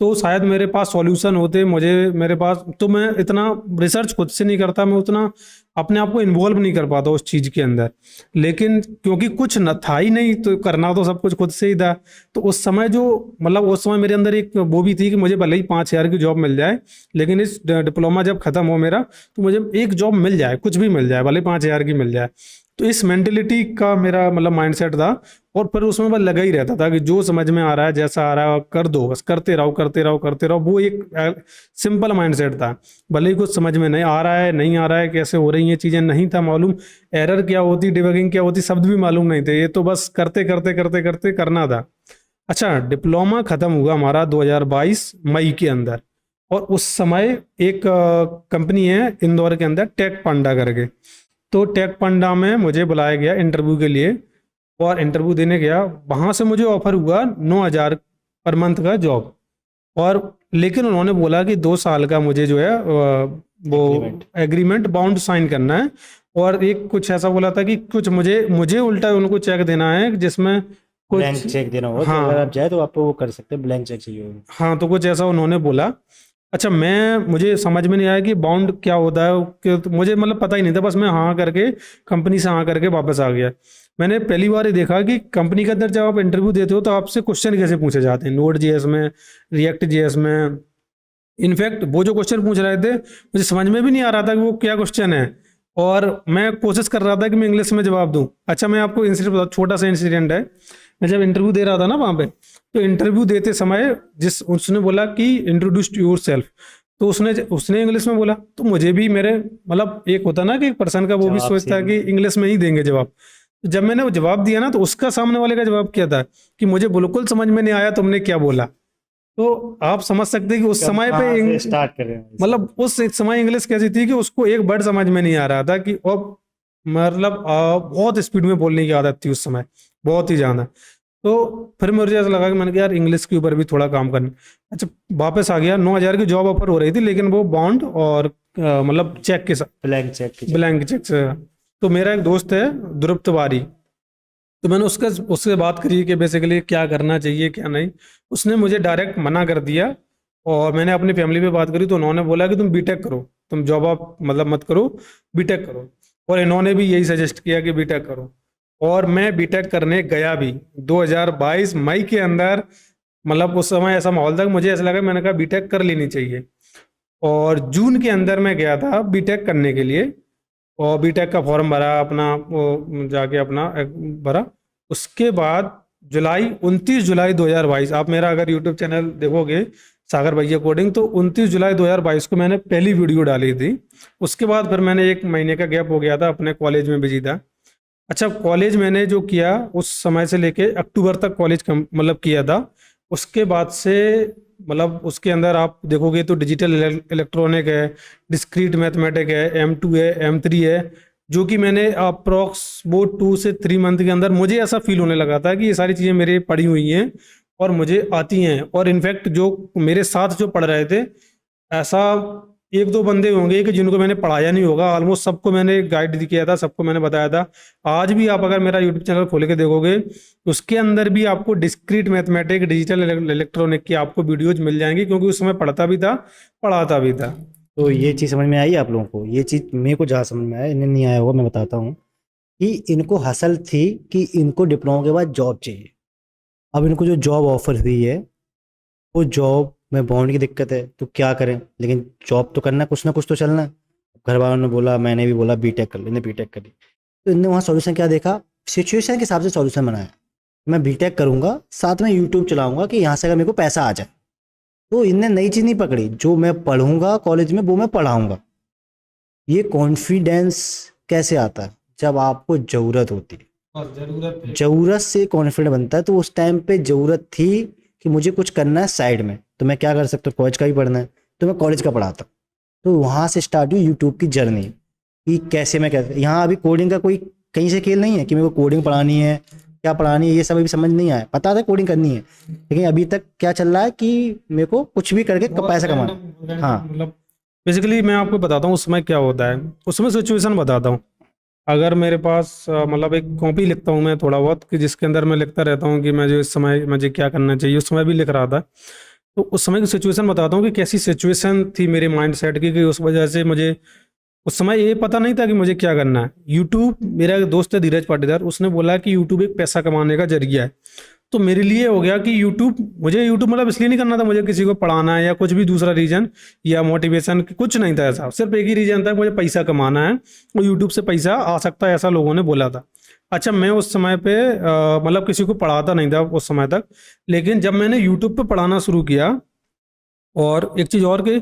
तो शायद मेरे पास सॉल्यूशन होते। मेरे पास तो मैं इतना रिसर्च खुद से नहीं करता, मैं उतना अपने आप को इन्वॉल्व नहीं कर पाता उस चीज़ के अंदर। लेकिन क्योंकि कुछ न था ही नहीं, तो करना तो सब कुछ खुद से ही था। तो उस समय जो मतलब उस समय मेरे अंदर एक वो भी थी कि मुझे भले ही 5,000 की जॉब मिल जाए, लेकिन इस डिप्लोमा जब खत्म हो मेरा, तो मुझे एक जॉब मिल जाए, कुछ भी मिल जाए, भले 5,000 की मिल जाए। तो इस मेंटेलिटी का मेरा मतलब माइंडसेट था। और फिर उसमें बस लगा ही रहता था कि जो समझ में आ रहा है, जैसा आ रहा है कर दो, बस करते रहो करते रहो करते रहो। वो एक सिंपल माइंडसेट था। भले ही कुछ समझ में नहीं आ रहा है, नहीं आ रहा है, कैसे हो रही ये चीज़ें नहीं था मालूम, एरर क्या होती, डिबगिंग क्या होती, शब्द भी मालूम नहीं थे। ये तो बस करते करते करते करते करना था। अच्छा, डिप्लोमा खत्म हुआ हमारा 2022 मई के अंदर, और उस समय एक कंपनी है इंदौर के अंदर, टेक पांडा करके। तो टेक पांडा में मुझे बुलाया गया इंटरव्यू के लिए, और इंटरव्यू देने गया। वहाँ से मुझे ऑफर हुआ 9,000 पर मंथ का जॉब। और लेकिन उन्होंने बोला कि 2 साल का मुझे जो है वो एग्रीमेंट बाउंड साइन करना है। और एक कुछ ऐसा बोला था कि कुछ मुझे मुझे उल्टा उनको चेक देना है जिसमें ब्लैंक कुछ, चेक देना होगा कि अगर आप हाँ चाहे तो आप वो कर सकते हैं, ब्लैंक चेक चाहिए होगा। हाँ, तो कुछ ऐसा उन्होंने बोला। अच्छा, मुझे समझ में नहीं आया कि बाउंड क्या होता है, कि तो मुझे मतलब पता ही नहीं था। बस मैं हाँ करके कंपनी से हाँ करके वापस आ गया। मैंने पहली बार ही देखा कि कंपनी के अंदर जब आप इंटरव्यू देते हो तो आपसे क्वेश्चन कैसे पूछे जाते हैं, नोड जेएस में, रिएक्ट जेएस में। इनफैक्ट वो जो क्वेश्चन पूछ रहे थे मुझे समझ में भी नहीं आ रहा था कि वो क्या क्वेश्चन है, और मैं कोशिश कर रहा था कि मैं इंग्लिश में जवाब दूं। अच्छा, मैं आपको इंसिडेंट बता, छोटा सा इंसिडेंट है। मैं जब इंटरव्यू दे रहा था ना वहाँ पे, तो इंटरव्यू देते समय जिस उसने बोला कि इंट्रोड्यूस योर सेल्फ, तो उसने उसने इंग्लिश में बोला, तो मुझे भी मेरे मतलब एक होता ना कि एक पर्सन का वो भी जवाब सोचता है सेम। कि इंग्लिश में ही देंगे जवाब। तो जब मैंने वो जवाब दिया ना, तो उसका सामने वाले का जवाब क्या था कि मुझे बिल्कुल समझ में नहीं आया तुमने क्या बोला। तो आप समझ सकते हैं कि उस कब समय पे कहाँ से स्टार्ट कर रहे हैं? मतलब उस समय इंग्लिश कैसी थी कि उसको एक वर्ड समझ में नहीं आ रहा था कि, और मतलब बहुत स्पीड में बोलने की आदत थी उस समय, बहुत ही ज्यादा। तो फिर मुझे ऐसा लगा कि मैंने कहा यार इंग्लिश के ऊपर भी थोड़ा काम करना। अच्छा, वापस आ गया, 9,000 की जॉब ऑफर हो रही थी, लेकिन वो बॉन्ड और मतलब चेक के साथ, ब्लैंक चेक की। ब्लैंक चेक से। तो मेरा एक दोस्त है ध्रुव तिवारी, तो मैंने उससे बात करी कि बेसिकली क्या करना चाहिए क्या नहीं। उसने मुझे डायरेक्ट मना कर दिया, और मैंने अपनी फैमिली पे बात करी तो उन्होंने बोला कि तुम बीटेक करो, तुम जॉब आप मतलब मत करो, बीटेक करो। और इन्होंने भी यही सजेस्ट किया कि बीटेक करो, और मैं बीटेक करने गया भी 2022 मई के अंदर। मतलब उस समय ऐसा माहौल था कि मुझे ऐसा लगा, मैंने कहा बीटेक कर लेनी चाहिए, और जून के अंदर मैं गया था बीटेक करने के लिए, और बीटेक का फॉर्म भरा अपना, वो जाके अपना भरा। उसके बाद जुलाई 29 जुलाई 2022, आप मेरा अगर यूट्यूब चैनल देखोगे सागर भैया कोडिंग, तो 29 जुलाई 2022 को मैंने पहली वीडियो डाली थी। उसके बाद फिर मैंने 1 महीने का गैप हो गया था, अपने कॉलेज में बिजी था। अच्छा, कॉलेज मैंने जो किया उस समय से लेके अक्टूबर तक कॉलेज मतलब किया था। उसके बाद से मतलब उसके अंदर आप देखोगे तो डिजिटल इलेक्ट्रॉनिक है, डिस्क्रीट मैथमेटिक है, M2 है, M3 है, जो कि मैंने अप्रॉक्स वो 2 से 3 मंथ के अंदर मुझे ऐसा फील होने लगा था कि ये सारी चीज़ें मेरे पढ़ी हुई हैं और मुझे आती हैं। और इनफैक्ट जो मेरे साथ जो पढ़ रहे थे, ऐसा 1-2 बंदे होंगे कि जिनको मैंने पढ़ाया नहीं होगा, ऑलमोस्ट सबको मैंने गाइड किया था, सबको मैंने बताया था। आज भी आप अगर मेरा यूट्यूब चैनल खोल के देखोगे, उसके अंदर भी आपको डिस्क्रीट मैथमेटिक, डिजिटल इलेक्ट्रॉनिक की आपको वीडियोज मिल जाएंगी, क्योंकि उस समय पढ़ता भी था, पढ़ाता भी था। तो ये चीज़ समझ में आई आप लोगों को? ये चीज़ मेरे को जहाँ समझ में आया, इन्हें नहीं आया होगा, मैं बताता हूँ। कि इनको हसल थी कि इनको डिप्लोमा के बाद जॉब चाहिए। अब इनको जो जॉब ऑफर हुई है, वो जॉब में बॉन्ड की दिक्कत है, तो क्या करें? लेकिन जॉब तो करना, कुछ ना कुछ तो चलना है। घर वालों ने बोला, मैंने भी बोला बीटेक कर ली, इन्हें बीटेक कर ली। तो इनने वहाँ सॉल्यूशन क्या देखा? सिचुएशन के हिसाब से सॉल्यूशन बनाया। मैं बीटेक करूँगा, साथ में यूट्यूब चलाऊँगा कि यहाँ से अगर मेरे को पैसा आ जाए। तो इनने नई चीज़ नहीं पकड़ी, जो मैं पढ़ूंगा कॉलेज में वो मैं पढ़ाऊँगा। ये कॉन्फिडेंस कैसे आता है? जब आपको ज़रूरत होती है, और जरूरत है। ज़रूरत से कॉन्फिडेंट बनता है। तो उस टाइम पे ज़रूरत थी कि मुझे कुछ करना है साइड में, तो मैं क्या कर सकता हूँ? कॉलेज का ही पढ़ना है, तो मैं कॉलेज का पढ़ाता हूँ। तो वहाँ से स्टार्ट हुई यूट्यूब की जर्नी, कि कैसे मैं कैसे यहाँ अभी कोडिंग का कोई कहीं से खेल नहीं है कि मेरे को कोडिंग पढ़ानी है, क्या पढ़ानी है, ये सब अभी समझ नहीं आया। पता था कोडिंग करनी है, लेकिन अभी तक क्या चल रहा है कि मेरे को कुछ भी करके पैसा कमाना है। हाँ, मतलब बेसिकली मैं आपको बताता हूँ उस समय क्या होता है, उसमें सिचुएशन बताता हूँ। अगर मेरे पास मतलब एक कॉपी लिखता हूँ मैं थोड़ा बहुत, कि जिसके अंदर मैं लिखता रहता हूँ कि मुझे इस समय मुझे क्या करना चाहिए, उस समय भी लिख रहा था। तो उस समय की सिचुएशन बताता हूँ कि कैसी सिचुएशन थी मेरे माइंड सेट की, कि उस वजह से मुझे उस समय ये पता नहीं था कि मुझे क्या करना है। यूट्यूब, मेरा एक दोस्त है धीरज पाटीदार, उसने बोला कि यूट्यूब एक पैसा कमाने का जरिया है। तो मेरे लिए हो गया कि यूट्यूब, मुझे यूट्यूब मतलब इसलिए नहीं करना था मुझे किसी को पढ़ाना है या कुछ भी दूसरा रीजन या मोटिवेशन, कुछ नहीं था ऐसा। सिर्फ एक ही रीजन था, मुझे पैसा कमाना है और यूट्यूब से पैसा आ सकता है, ऐसा लोगों ने बोला था। अच्छा, मैं उस समय पे मतलब किसी को पढ़ाता नहीं था उस समय तक, लेकिन जब मैंने यूट्यूब पे पढ़ाना शुरू किया, और एक चीज़ और कि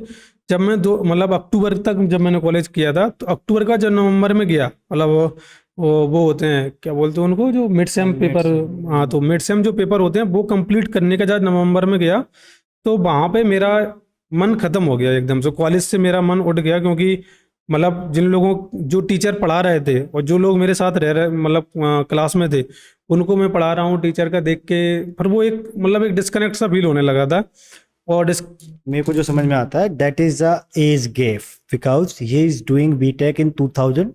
जब मैं दो मतलब अक्टूबर तक जब मैंने कॉलेज किया था, तो अक्टूबर का जब नवंबर में गया, मतलब वो होते हैं क्या बोलते हैं उनको, जो मिड सेम पेपर। हाँ, तो मिड सेम जो पेपर होते हैं वो कंप्लीट करने का जब नवंबर में गया, तो वहाँ पे मेरा मन खत्म हो गया एकदम से, कॉलेज से मेरा मन उठ गया। क्योंकि मतलब जिन लोगों, जो टीचर पढ़ा रहे थे और जो लोग मेरे साथ रह रहे मतलब क्लास में थे, उनको मैं पढ़ा रहा हूँ टीचर का देख के, फिर वो एक मतलब एक डिस्कनेक्ट सा फील होने लगा था। और मेरे को जो समझ में आता है, that is a age gap, because he is doing BTech in 2023,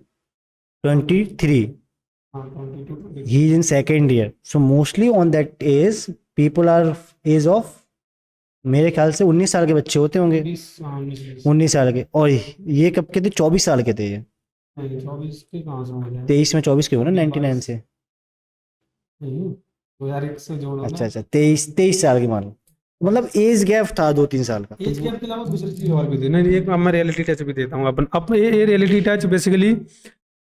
he is in second year, so mostly on that age people are age of, मेरे ख्याल से 19 साल के बच्चे होते होंगे, 19 साल के। और ये कब के थे? 24 साल के थे ये। 24 के कहाँ से हो गया? 23 में 24 के हो ना, 99 से। 2001 से जोड़ो अच्छा ना। अच्छा, 23 साल की मान लो, मतलब एज गैप था 2-3 साल का। एज गैप के अलावा दूसरी चीज और भी थी। नहीं एक अब मैं रियलिटी टच भी देता हूँ अपन अपने ये रियलिटी टच बेसिकली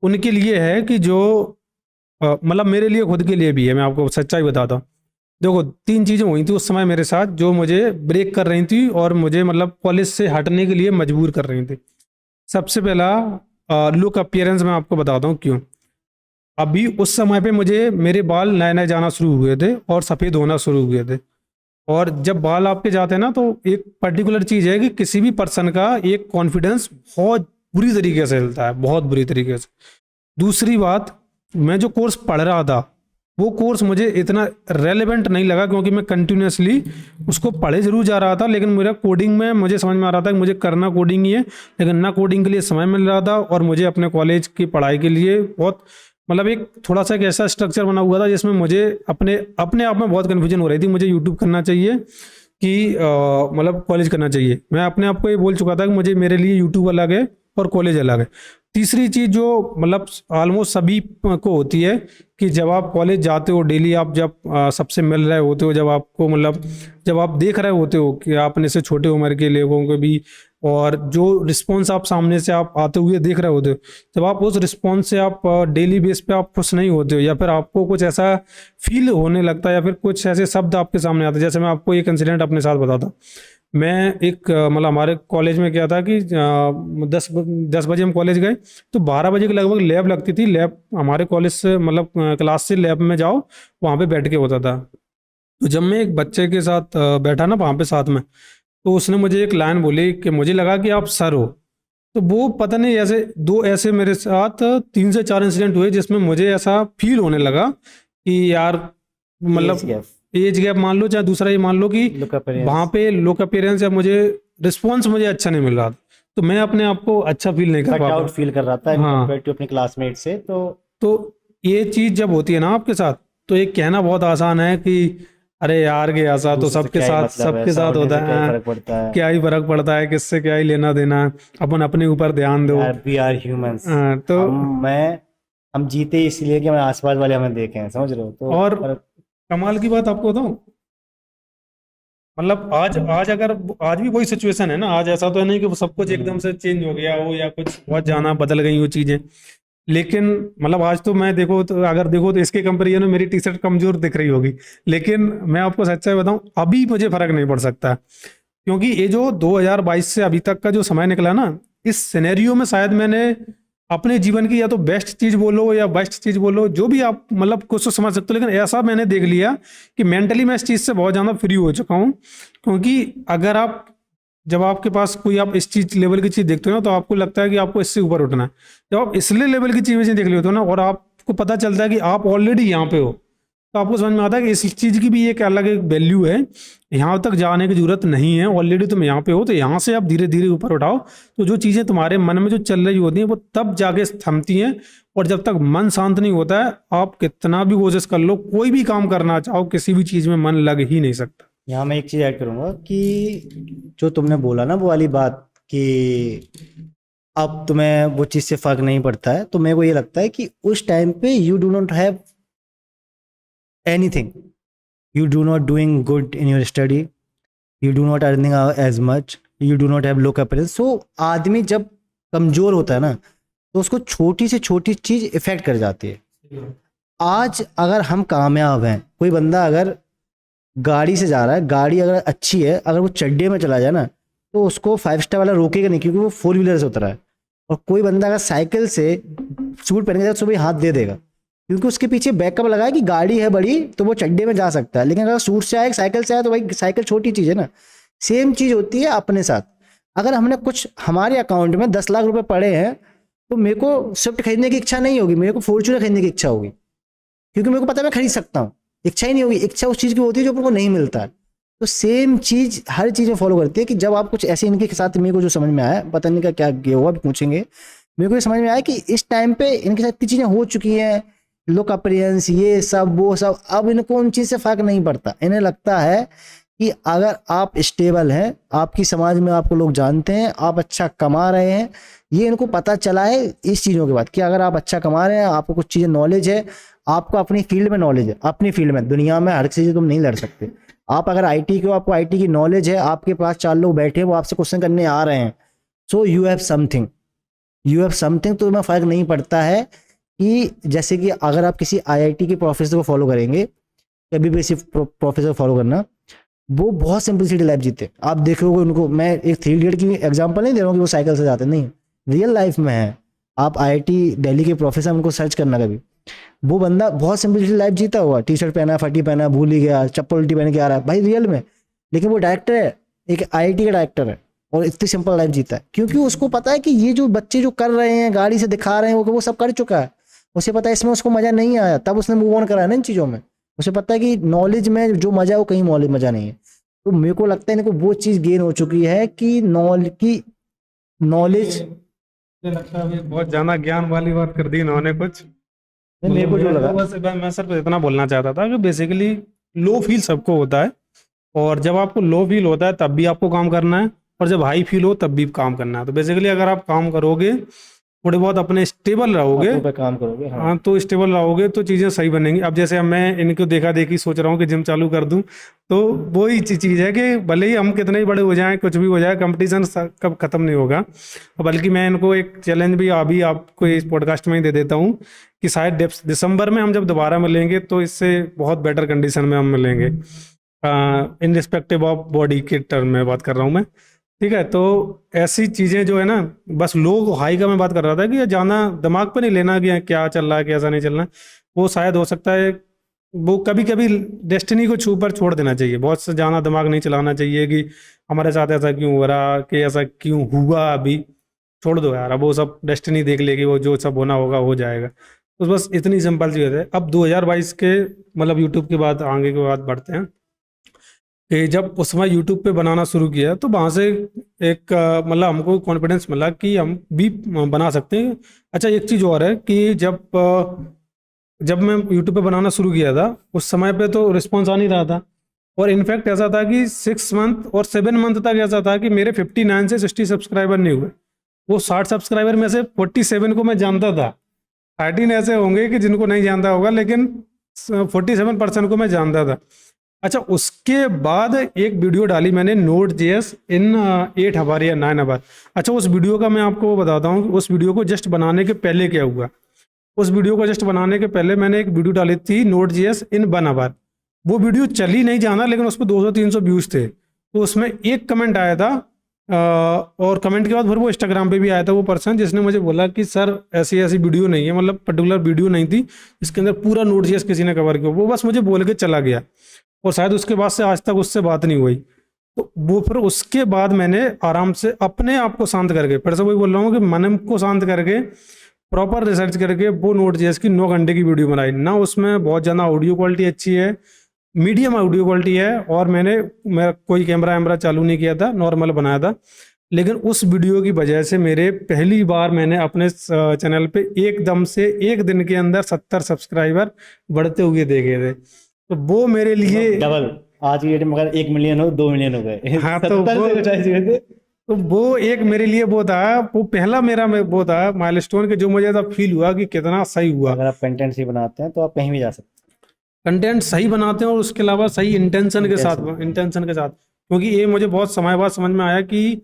उनके लिए है कि जो मतलब मेरे लिए खुद के लिए भी है, मैं आपको सच्चाई बताता हूँ। देखो 3 चीजें हुई थी उस समय मेरे साथ जो मुझे ब्रेक कर रही थी और मुझे मतलब कॉलेज से हटने के लिए मजबूर कर रही थी। सबसे पहला लुक अपीयरेंस, मैं आपको बताता हूँ क्यों। अभी उस समय पे मुझे मेरे बाल नए नए जाना शुरू हुए थे और सफ़ेद होना शुरू हुए थे। और जब बाल आपके जाते हैं ना तो एक पर्टिकुलर चीज़ है कि किसी भी पर्सन का एक कॉन्फिडेंस बहुत बुरी तरीके से हिलता है, बहुत बुरी तरीके से। दूसरी बात, मैं जो कोर्स पढ़ रहा था वो कोर्स मुझे इतना रेलेवेंट नहीं लगा क्योंकि मैं कंटिन्यूसली उसको पढ़े जरूर जा रहा था, लेकिन मेरा कोडिंग में मुझे समझ में आ रहा था कि मुझे करना कोडिंग ही है, लेकिन ना कोडिंग के लिए समय मिल रहा था और मुझे अपने कॉलेज की पढ़ाई के लिए बहुत मतलब एक थोड़ा सा एक ऐसा स्ट्रक्चर बना हुआ था जिसमें मुझे अपने अपने आप में बहुत कन्फ्यूजन हो रही थी। मुझे यूट्यूब करना चाहिए कि मतलब कॉलेज करना चाहिए। मैं अपने आप को ये बोल चुका था कि मुझे मेरे लिए यूट्यूब अलग है और कॉलेज अलग है। तीसरी चीज़ जो मतलब ऑलमोस्ट सभी को होती है कि जब आप कॉलेज जाते हो डेली, आप जब सबसे मिल रहे होते हो, जब आपको मतलब जब आप देख रहे होते हो कि अपने से छोटे उम्र के लोगों को भी, और जो रिस्पॉन्स आप सामने से आप आते हुए देख रहे होते हो, जब आप उस रिस्पॉन्स से आप डेली बेस पे आप खुश नहीं होते हो या फिर आपको कुछ ऐसा फील होने लगता है या फिर कुछ ऐसे शब्द आपके सामने आते हैं। जैसे मैं आपको एक इंसिडेंट अपने साथ बताता हूँ। मैं एक मतलब हमारे कॉलेज में क्या था कि 10 बजे हम कॉलेज गए तो 12 बजे के लगभग लैब लगती थी। लैब हमारे कॉलेज से मतलब क्लास से लैब में जाओ, वहाँ पे बैठ के होता था। तो जब मैं एक बच्चे के साथ बैठा ना वहाँ पे साथ में, तो उसने मुझे एक लाइन बोली कि मुझे लगा कि आप सर हो। तो वो पता नहीं ऐसे दो ऐसे मेरे साथ 3 से 4 इंसिडेंट हुए जिसमें मुझे ऐसा फील होने लगा कि यार एज मतलब गैप, एज गैप मान लो चाहे दूसरा ये मान लो कि लुक वहाँ अपीयरेंस, पे लुक अपीयरेंस या मुझे रिस्पॉन्स मुझे अच्छा नहीं मिल रहा था, तो मैं अपने आप को अच्छा फील नहीं कर कट पाता। आउट फील कर रहा था इन हाँ, कंपेयर टू अपने क्लासमेट से। तो तो ये चीज़ जब होती है ना आपके साथ, तो ये कहना बहुत आसान है कि अरे यार के ऐसा तो दूसरों से क्या ही मतलब है, सबके साथ सराउंडिंग होता से है। क्या ही हाँ, फर्क पड़ता है। क्या ही फर्क पड़ता है, किससे क्या ही लेना देना है, अपन अपने ऊपर ध्यान दो। यार वी आर ह्यूमंस। हाँ, तो हम जीते इसलिए कि हमारे आसपास वाले हमें देखें, समझ रहे हो? तो और पर कमाल की बात आपको बताऊं, मतलब आज आज अगर आज भी वही सिचुएशन है ना, आज ऐसा तो है नहीं कि वो सब कुछ एकदम से चेंज हो गया हो या कुछ बहुत जाना बदल गई वो चीजें। लेकिन मतलब आज तो मैं देखो तो अगर देखो तो इसके कंपेरिजन में मेरी टी शर्ट कमजोर दिख रही होगी, लेकिन मैं आपको सच्चाई बताऊं अभी मुझे फर्क नहीं पड़ सकता, क्योंकि ये जो 2022 से अभी तक का जो समय निकला ना, इस सिनेरियो में शायद मैंने अपने जीवन की या तो बेस्ट चीज बोलो या बेस्ट चीज बोलो, जो भी आप मतलब कुछ तो समझ सकते हो, लेकिन ऐसा मैंने देख लिया कि मेंटली मैं इस चीज से बहुत ज्यादा फ्री हो चुका हूँ। क्योंकि अगर आप जब आपके पास कोई आप इस चीज लेवल की चीज देखते हो ना, तो आपको लगता है कि आपको इससे ऊपर उठना है। जब आप इसलिए लेवल की चीजें देख लेते हो ना और आपको पता चलता है कि आप ऑलरेडी यहाँ पे हो, तो आपको समझ में आता है कि इस चीज की भी एक अलग एक वैल्यू है। यहाँ तक जाने की जरूरत नहीं है, ऑलरेडी तुम यहाँ पे हो, तो यहाँ से आप धीरे धीरे ऊपर उठाओ। तो जो चीजें तुम्हारे मन में जो चल रही होती हैं वो तब जाके थमती हैं। और जब तक मन शांत नहीं होता है, आप कितना भी कोशिश कर लो, कोई भी काम करना चाहो, किसी भी चीज में मन लग ही नहीं सकता। यहाँ मैं एक चीज ऐड करूंगा कि जो तुमने बोला ना वो वाली बात कि अब तुम्हें वो चीज से फर्क नहीं पड़ता है, तो मेरे को ये लगता है कि उस टाइम पे you do not have anything, you do not doing good in your study, you do not earning as much, you do not have low appearance। so आदमी जब कमजोर होता है ना तो उसको छोटी से छोटी चीज इफेक्ट कर जाती है। आज अगर हम कामयाब हैं, कोई बंदा अगर गाड़ी से जा रहा है, गाड़ी अगर अच्छी है, अगर वो चड्डे में चला जाए ना तो उसको 5 स्टार वाला रोकेगा नहीं, क्योंकि वो 4 व्हीलर से उतरा है। और कोई बंदा अगर साइकिल से सूट पहन के जाए तो सुबह हाथ दे देगा, क्योंकि उसके पीछे बैकअप लगा है कि गाड़ी है बड़ी तो वो चड्डे में जा सकता है। लेकिन अगर सूट से आए, साइकिल से आए, तो भाई साइकिल छोटी चीज़ है ना। सेम चीज़ होती है अपने साथ। अगर हमने कुछ हमारे अकाउंट में 10 लाख रुपए पड़े हैं तो मेरे को स्विफ्ट खरीदने की इच्छा नहीं होगी, मेरे को फॉर्च्यूनर खरीदने की इच्छा होगी, क्योंकि मेरे को पता है मैं खरीद सकता हूँ। इच्छा ही नहीं होगी, इच्छा उस चीज़ की होती है जो मेरे को नहीं मिलता है। तो सेम चीज़ हर चीज़ में फॉलो करती है कि जब आप कुछ ऐसे इनके साथ, मेरे को जो समझ में आया, पता नहीं का क्या किया हुआ, पूछेंगे, मेरे को ये समझ में आया कि इस टाइम पे इनके साथ इतनी चीज़ें हो चुकी हैं, लुक अपीयरेंस, ये सब वो सब, अब इनको उन चीज़ से फर्क नहीं पड़ता। इन्हें लगता है कि अगर आप स्टेबल हैं, आपकी समाज में आपको लोग जानते हैं, आप अच्छा कमा रहे हैं, ये इनको पता चला है इस चीज़ों के बाद कि अगर आप अच्छा कमा रहे हैं, आपको कुछ चीज़ें नॉलेज है, आपको अपनी फील्ड में नॉलेज है, अपनी फील्ड में, दुनिया में हर चीज़ तुम नहीं लड़ सकते। आप अगर आईटी के हो, आपको आईटी की नॉलेज है, आपके पास 4 लोग बैठे हैं वो आपसे क्वेश्चन करने आ रहे हैं, so you have something, you have something. तो तुम्हें फ़र्क नहीं पड़ता है कि जैसे कि अगर आप किसी आईआईटी के प्रोफेसर को फॉलो करेंगे, कभी भी सिर्फ प्रोफेसर फॉलो करना, वो बहुत सिंपलिसिटी लाइफ जीते। आप देखोगे उनको, मैं एक 3 इडियट की एग्जांपल नहीं दे रहा हूँ कि वो साइकिल से जाते, नहीं, रियल लाइफ में है। आप आईआईटी दिल्ली के प्रोफेसर उनको सर्च करना कभी, वो बंदा बहुत सिंपलिसिटी लाइफ जीता हुआ, टी शर्ट पहना, फटी पहना, भूल ही गया, चप्पल उल्टी पहन के आ रहा है भाई रियल में, लेकिन वो डायरेक्टर है, एक आईआईटी का डायरेक्टर है, और इतनी सिंपल लाइफ जीता है क्योंकि उसको पता है कि ये जो बच्चे जो कर रहे हैं, गाड़ी से दिखा रहे हैं, वो सब कर चुका है। उसे पता है इसमें उसको मजा नहीं आया, तब उसने मूव ऑन करा है ना इन चीज़ों में। उसे पता है कि नॉलेज में जो मजा है वो कहीं मॉलेज मजा नहीं है। तो मेरे को लगता है इनको वो चीज़ गेन हो चुकी है कि नॉलेज। मुझे लगता है अभी बहुत ज्यादा ज्ञान वाली बात कर दी इन्होंने कुछ। मेरे को जो लगा, बस मैं सिर्फ इतना बोलना चाहता था कि बेसिकली लो फील सबको होता है, और जब आपको लो फील होता है तब भी आपको काम करना है, और जब हाई फील हो तब भी काम करना है। तो बेसिकली अगर आप काम करोगे, थोड़े बहुत अपने स्टेबल रहोगे, पे काम करोगे, हाँ। हाँ, तो स्टेबल रहोगे तो चीज़ें सही बनेंगी। अब जैसे अब मैं इनको देखा देखी सोच रहा हूँ कि जिम चालू कर दूँ, तो वही चीज़ है कि भले ही हम कितने ही बड़े हो जाएं, कुछ भी हो जाए, कंपटीशन कब खत्म नहीं होगा। बल्कि मैं इनको एक चैलेंज भी अभी आपको इस पॉडकास्ट में ही दे देता हूँ कि शायद दिसंबर में हम जब दोबारा मिलेंगे तो इससे बहुत बेटर कंडीशन में हम मिलेंगे, इन रिस्पेक्टिव ऑफ बॉडी के टर्म में बात कर रहा हूँ मैं। ठीक है, तो ऐसी चीज़ें जो है ना, बस लो हाई का मैं बात कर रहा था कि ज़्यादा दिमाग पे नहीं लेना कि क्या चल रहा है कैसा नहीं चल रहा है। वो शायद हो सकता है, वो कभी कभी डेस्टिनी को छू पर छोड़ देना चाहिए, बहुत से ज़्यादा दिमाग नहीं चलाना चाहिए कि हमारे साथ ऐसा क्यों हो रहा, कि ऐसा क्यों हुआ, अभी छोड़ दो यार, अब वो सब डेस्टिनी देख लेगी, वो जो सब होना होगा हो जाएगा। तो बस इतनी सिंपल चीज़ है। अब 2022 के मतलब यूट्यूब के बाद आगे के बाद बढ़ते हैं कि जब उस समय यूट्यूब पे बनाना शुरू किया तो वहाँ से एक मतलब हमको कॉन्फिडेंस मिला कि हम भी बना सकते हैं। अच्छा, एक चीज़ और है कि जब मैं यूट्यूब पे बनाना शुरू किया था उस समय पे तो रिस्पॉन्स आ नहीं रहा था, और इनफैक्ट ऐसा था कि 6 मंथ और 7 मंथ तक ऐसा था कि मेरे 59 से 60 सब्सक्राइबर नहीं हुए। वो 60 सब्सक्राइबर में से 47 को मैं जानता था, 13 ऐसे होंगे कि जिनको नहीं जानता होगा, लेकिन 47% को मैं जानता था। अच्छा, उसके बाद एक वीडियो डाली मैंने, नोड जेएस इन 8 आवर या 9 आवर। अच्छा, उस वीडियो का मैं आपको बताता हूँ कि उस वीडियो को जस्ट बनाने के पहले क्या हुआ। उस वीडियो को जस्ट बनाने के पहले मैंने एक वीडियो डाली थी, नोड जेएस इन 1 आवर। वो वीडियो चली नहीं जाना, लेकिन उस पर 200-300 व्यूज़ थे। तो उसमें एक कमेंट आया था, और कमेंट के बाद फिर वो इंस्टाग्राम पे भी आया था वो पर्सन, जिसने मुझे बोला कि सर ऐसी ऐसी वीडियो नहीं है, मतलब पर्टिकुलर वीडियो नहीं थी इसके अंदर पूरा नोड जेएस किसी ने कवर किया। वो बस मुझे बोल के चला गया, और शायद उसके बाद से आज तक उससे बात नहीं हुई। तो वो फिर उसके बाद मैंने आराम से अपने आप को शांत करके, फिर से वही बोल रहा हूँ कि मन को शांत करके प्रॉपर रिसर्च करके वो नोट जेएस की 9 घंटे की वीडियो बनाई ना। उसमें बहुत ज़्यादा ऑडियो क्वालिटी अच्छी है, मीडियम ऑडियो क्वालिटी है, और मैं कोई कैमरा वैमरा चालू नहीं किया था, नॉर्मल बनाया था। लेकिन उस वीडियो की वजह से मेरे पहली बार मैंने अपने चैनल पे एकदम से एक दिन के अंदर 70 सब्सक्राइबर बढ़ते हुए देखे थे। तो वो मेरे लिए डबल, आज की डेट में अगर 1 मिलियन हो, 2 मिलियन हो गए। हाँ, तो वो एक मेरे लिए वो था, वो पहला मेरा वो था माइलस्टोन के, जो मुझे तब फील हुआ कि कितना सही हुआ। अगर आप कंटेंट सही बनाते हैं तो आप कहीं भी जा सकते कंटेंट सही बनाते हैं, और उसके अलावा सही इंटेंशन के साथ, क्योंकि ये मुझे बहुत समय बाद समझ में आया कि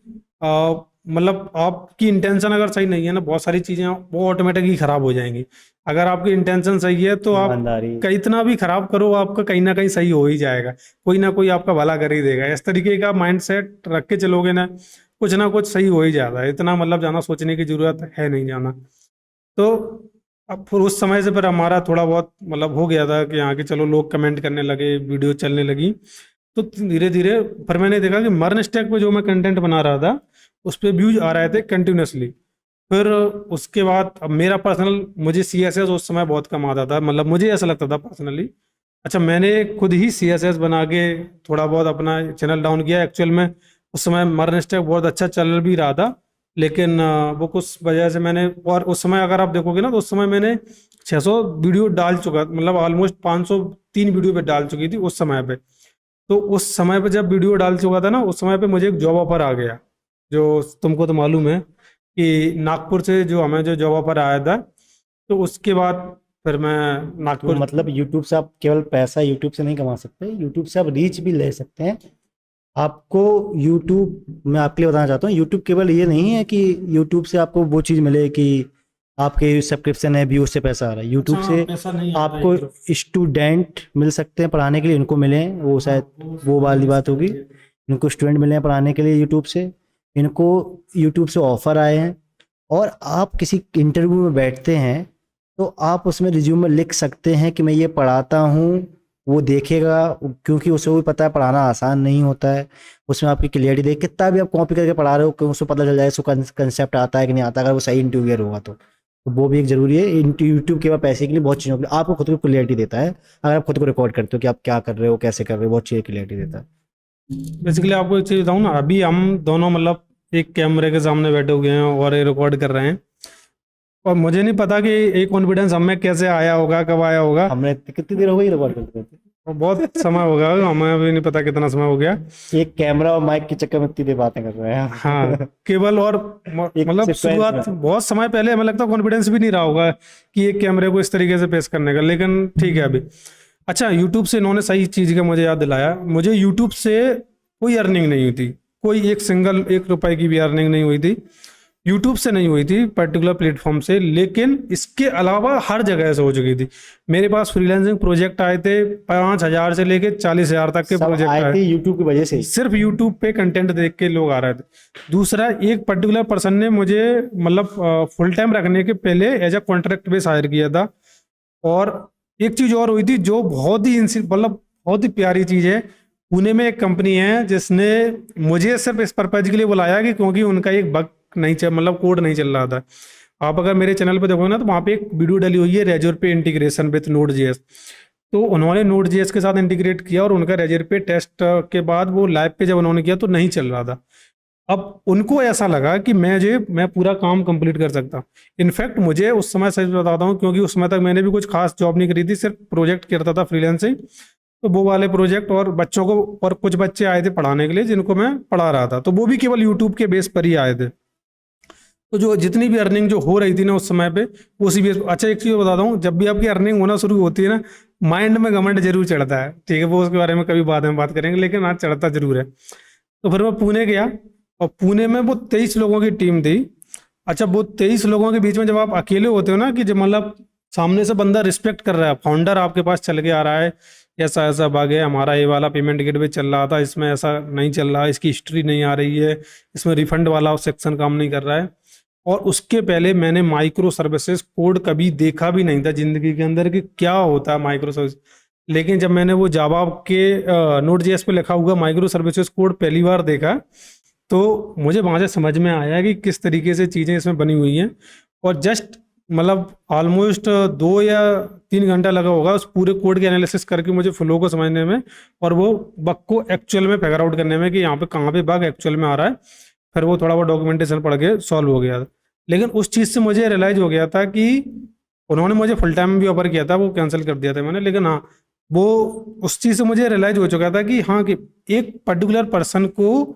मतलब आपकी इंटेंशन अगर सही नहीं है ना, बहुत सारी चीजें वो ऑटोमेटिकली खराब हो जाएंगी। अगर आपकी इंटेंशन सही है तो आप ईमानदारी। कितना भी खराब करो, आपका कहीं ना कहीं सही हो ही जाएगा, कोई ना कोई आपका भला कर ही देगा। इस तरीके का माइंडसेट रख के चलोगे ना कुछ सही हो ही जाता है। इतना मतलब जाना सोचने की जरूरत है नहीं जाना। तो अब फिर उस समय से फिर हमारा थोड़ा बहुत मतलब हो गया था कि हाँ कि चलो लोग कमेंट करने लगे, वीडियो चलने लगी। तो धीरे धीरे फिर मैंने देखा कि मर्न स्टैक पे जो मैं कंटेंट बना रहा था उस पर व्यूज आ रहे थे कंटिन्यूसली। फिर उसके बाद अब मेरा पर्सनल, मुझे CSS उस समय बहुत कम आता था, मतलब मुझे ऐसा लगता था पर्सनली। अच्छा, मैंने खुद ही CSS बना के थोड़ा बहुत अपना चैनल डाउन किया। एक्चुअल में उस समय मर्न स्टैक बहुत अच्छा चल भी रहा था, लेकिन वो कुछ वजह से मैंने, और उस समय अगर आप देखोगे ना तो उस समय मैंने 600 वीडियो डाल चुका, मतलब ऑलमोस्ट 503 वीडियो पे डाल चुकी थी उस समय पे। तो उस समय पे जब वीडियो डाल चुका था ना, उस समय पे मुझे एक जॉब ऑफर आ गया, जो तुमको तो मालूम है कि नागपुर से जो हमें जो जॉब ऑफर आया था। तो उसके बाद फिर मैं तो नागपुर। मतलब यूट्यूब से आप केवल पैसा यूट्यूब से नहीं कमा सकते, यूट्यूब से आप रीच भी ले सकते हैं। आपको यूट्यूब, मैं आपके लिए बताना चाहता हूँ, यूट्यूब केवल ये नहीं है कि यूट्यूब से आपको वो चीज़ मिले कि आपके सब्सक्रिप्शन है व्यूज से पैसा आ रहा है। यूट्यूब अच्छा, से पैसा नहीं आता आपको है। स्टूडेंट मिल सकते हैं पढ़ाने के लिए, इनको मिले वो शायद वो वाली बात होगी। इनको स्टूडेंट मिले हैं पढ़ाने के लिए यूट्यूब से, इनको यूट्यूब से ऑफर आए हैं। और आप किसी इंटरव्यू में बैठते हैं तो आप उसमें रिज्यूम में लिख सकते हैं कि मैं ये पढ़ाता हूँ, वो देखेगा, क्योंकि उसे भी पता है पढ़ाना आसान नहीं होता है। उसमें आपकी क्लियरिटी देख, कितना भी आप कॉपी करके पढ़ा रहे हो क्यों उसको पता चल जाए उसको कंसेप्ट आता है कि नहीं आता, अगर वो सही इंटरव्यूअर होगा तो वो भी एक जरूरी है। यूट्यूब के बाद पैसे के लिए बहुत चीज़ों के लिए आपको खुद को क्लियरिटी देता है, अगर आप खुद को रिकॉर्ड करते हो कि आप क्या कर रहे हो कैसे कर रहे हो, बहुत चीज़ें क्लियरिटी देता है। बेसिकली आपको एक चीज बताऊँ ना, अभी हम दोनों मतलब एक कैमरे के सामने बैठे हुए हैं और ये रिकॉर्ड कर रहे हैं, और मुझे नहीं पता कि ये कॉन्फिडेंस हमें कैसे आया होगा, कब आया होगा। हमने कितनी देर हो गई रिकॉर्ड करते करते? और बहुत समय हो गया, हमें भी नहीं पता कितना समय हो गया। एक कैमरा और माइक के चक्कर में इतनी देर बातें कर रहे हैं हाँ, केवल और एक मतलब sequence शुरुआत में। बहुत समय पहले हमें लगता कॉन्फिडेंस भी नहीं रहा होगा कि एक कैमरे को इस तरीके से पेश करने का, लेकिन ठीक है अभी। अच्छा, यूट्यूब से इन्होंने सही चीज का मुझे याद दिलाया। मुझे यूट्यूब से कोई अर्निंग नहीं हुई थी, कोई एक सिंगल एक रुपए की भी अर्निंग नहीं हुई थी, यूट्यूब से नहीं हुई थी पर्टिकुलर प्लेटफॉर्म से। लेकिन इसके अलावा हर जगह से हो चुकी थी। मेरे पास फ्रीलांसिंग प्रोजेक्ट आए थे, 5,000 से लेके 40,000 तक के सब प्रोजेक्ट आए आए। थे यूट्यूब की वजह से ही। सिर्फ यूट्यूब पे कंटेंट देख के लोग आ रहे थे। दूसरा, एक पर्टिकुलर पर्सन ने मुझे मतलब फुल टाइम रखने के पहले as a contract base hire किया था। और एक चीज और हुई थी जो बहुत ही मतलब बहुत ही प्यारी चीज है। पुणे में एक कंपनी है जिसने मुझे सिर्फ इस पर्पज के लिए बुलाया कि क्योंकि उनका एक बग नहीं चल मतलब कोड नहीं चल रहा था। आप अगर मेरे चैनल पे देखोगे ना तो वहाँ पे एक वीडियो डली हुई है रेजर पे इंटीग्रेशन विथ नोड जेएस। तो उन्होंने नोड जेएस के साथ इंटीग्रेट किया और उनका रेजर पे टेस्ट के बाद वो लाइव पे जब उन्होंने किया तो नहीं चल रहा था। अब उनको ऐसा लगा कि मैं पूरा काम कंप्लीट कर सकता। इनफैक्ट मुझे उस समय सच बताता हूँ, क्योंकि उस समय तक मैंने भी कुछ खास जॉब नहीं करी थी, सिर्फ प्रोजेक्ट करता था फ्रीलांसिंग। तो वो वाले प्रोजेक्ट और बच्चों को, और कुछ बच्चे आए थे पढ़ाने के लिए जिनको मैं पढ़ा रहा था, तो वो भी केवल यूट्यूब के बेस पर ही आए थे। तो जो जितनी भी अर्निंग जो हो रही थी ना उस समय पे, उसी बेस। अच्छा, एक चीज बताता हूँ, जब भी आपकी अर्निंग होना शुरू होती है ना, माइंड में घमंड जरूर चढ़ता है, ठीक है, वो उसके बारे में कभी बाद में बात करेंगे, लेकिन आज चढ़ता जरूर है। तो फिर मैं पुणे गया, और पुणे में वो 23 लोगों की टीम थी। अच्छा, वो 23 लोगों के बीच में जब आप अकेले होते हो ना, कि जब मतलब सामने से बंदा रिस्पेक्ट कर रहा है, फाउंडर आपके पास चल के आ रहा है, ऐसा ऐसा भाग है, हमारा ये वाला पेमेंट गेटवे चल रहा था, इसमें ऐसा नहीं चल रहा, इसकी हिस्ट्री नहीं आ रही है, इसमें रिफंड वाला सेक्शन काम नहीं कर रहा है। और उसके पहले मैंने माइक्रो सर्विसेज कोड कभी देखा भी नहीं था जिंदगी के अंदर कि क्या होता है माइक्रो सर्विस। लेकिन जब मैंने वो जावा के नोड जेएस पे लिखा हुआ माइक्रो सर्विसेज कोड पहली बार देखा, तो मुझे वहां से समझ में आया कि किस तरीके से चीजें इसमें बनी हुई हैं। और जस्ट मतलब ऑलमोस्ट 2 या 3 घंटा लगा होगा उस पूरे कोड के एनालिसिस करके मुझे फ्लो को समझने में, और वो बग को एक्चुअल में फिगर आउट करने में कि यहाँ पे कहाँ पे बग एक्चुअल में आ रहा है। फिर वो थोड़ा बहुत डॉक्यूमेंटेशन पढ़ के सॉल्व हो गया। लेकिन उस चीज़ से मुझे रियलाइज हो गया था कि उन्होंने मुझे फुल टाइम भी ऑफर किया था, वो कैंसिल कर दिया था मैंने। लेकिन हाँ, वो उस चीज़ से मुझे रियलाइज हो चुका था कि हाँ, कि एक पर्टिकुलर पर्सन को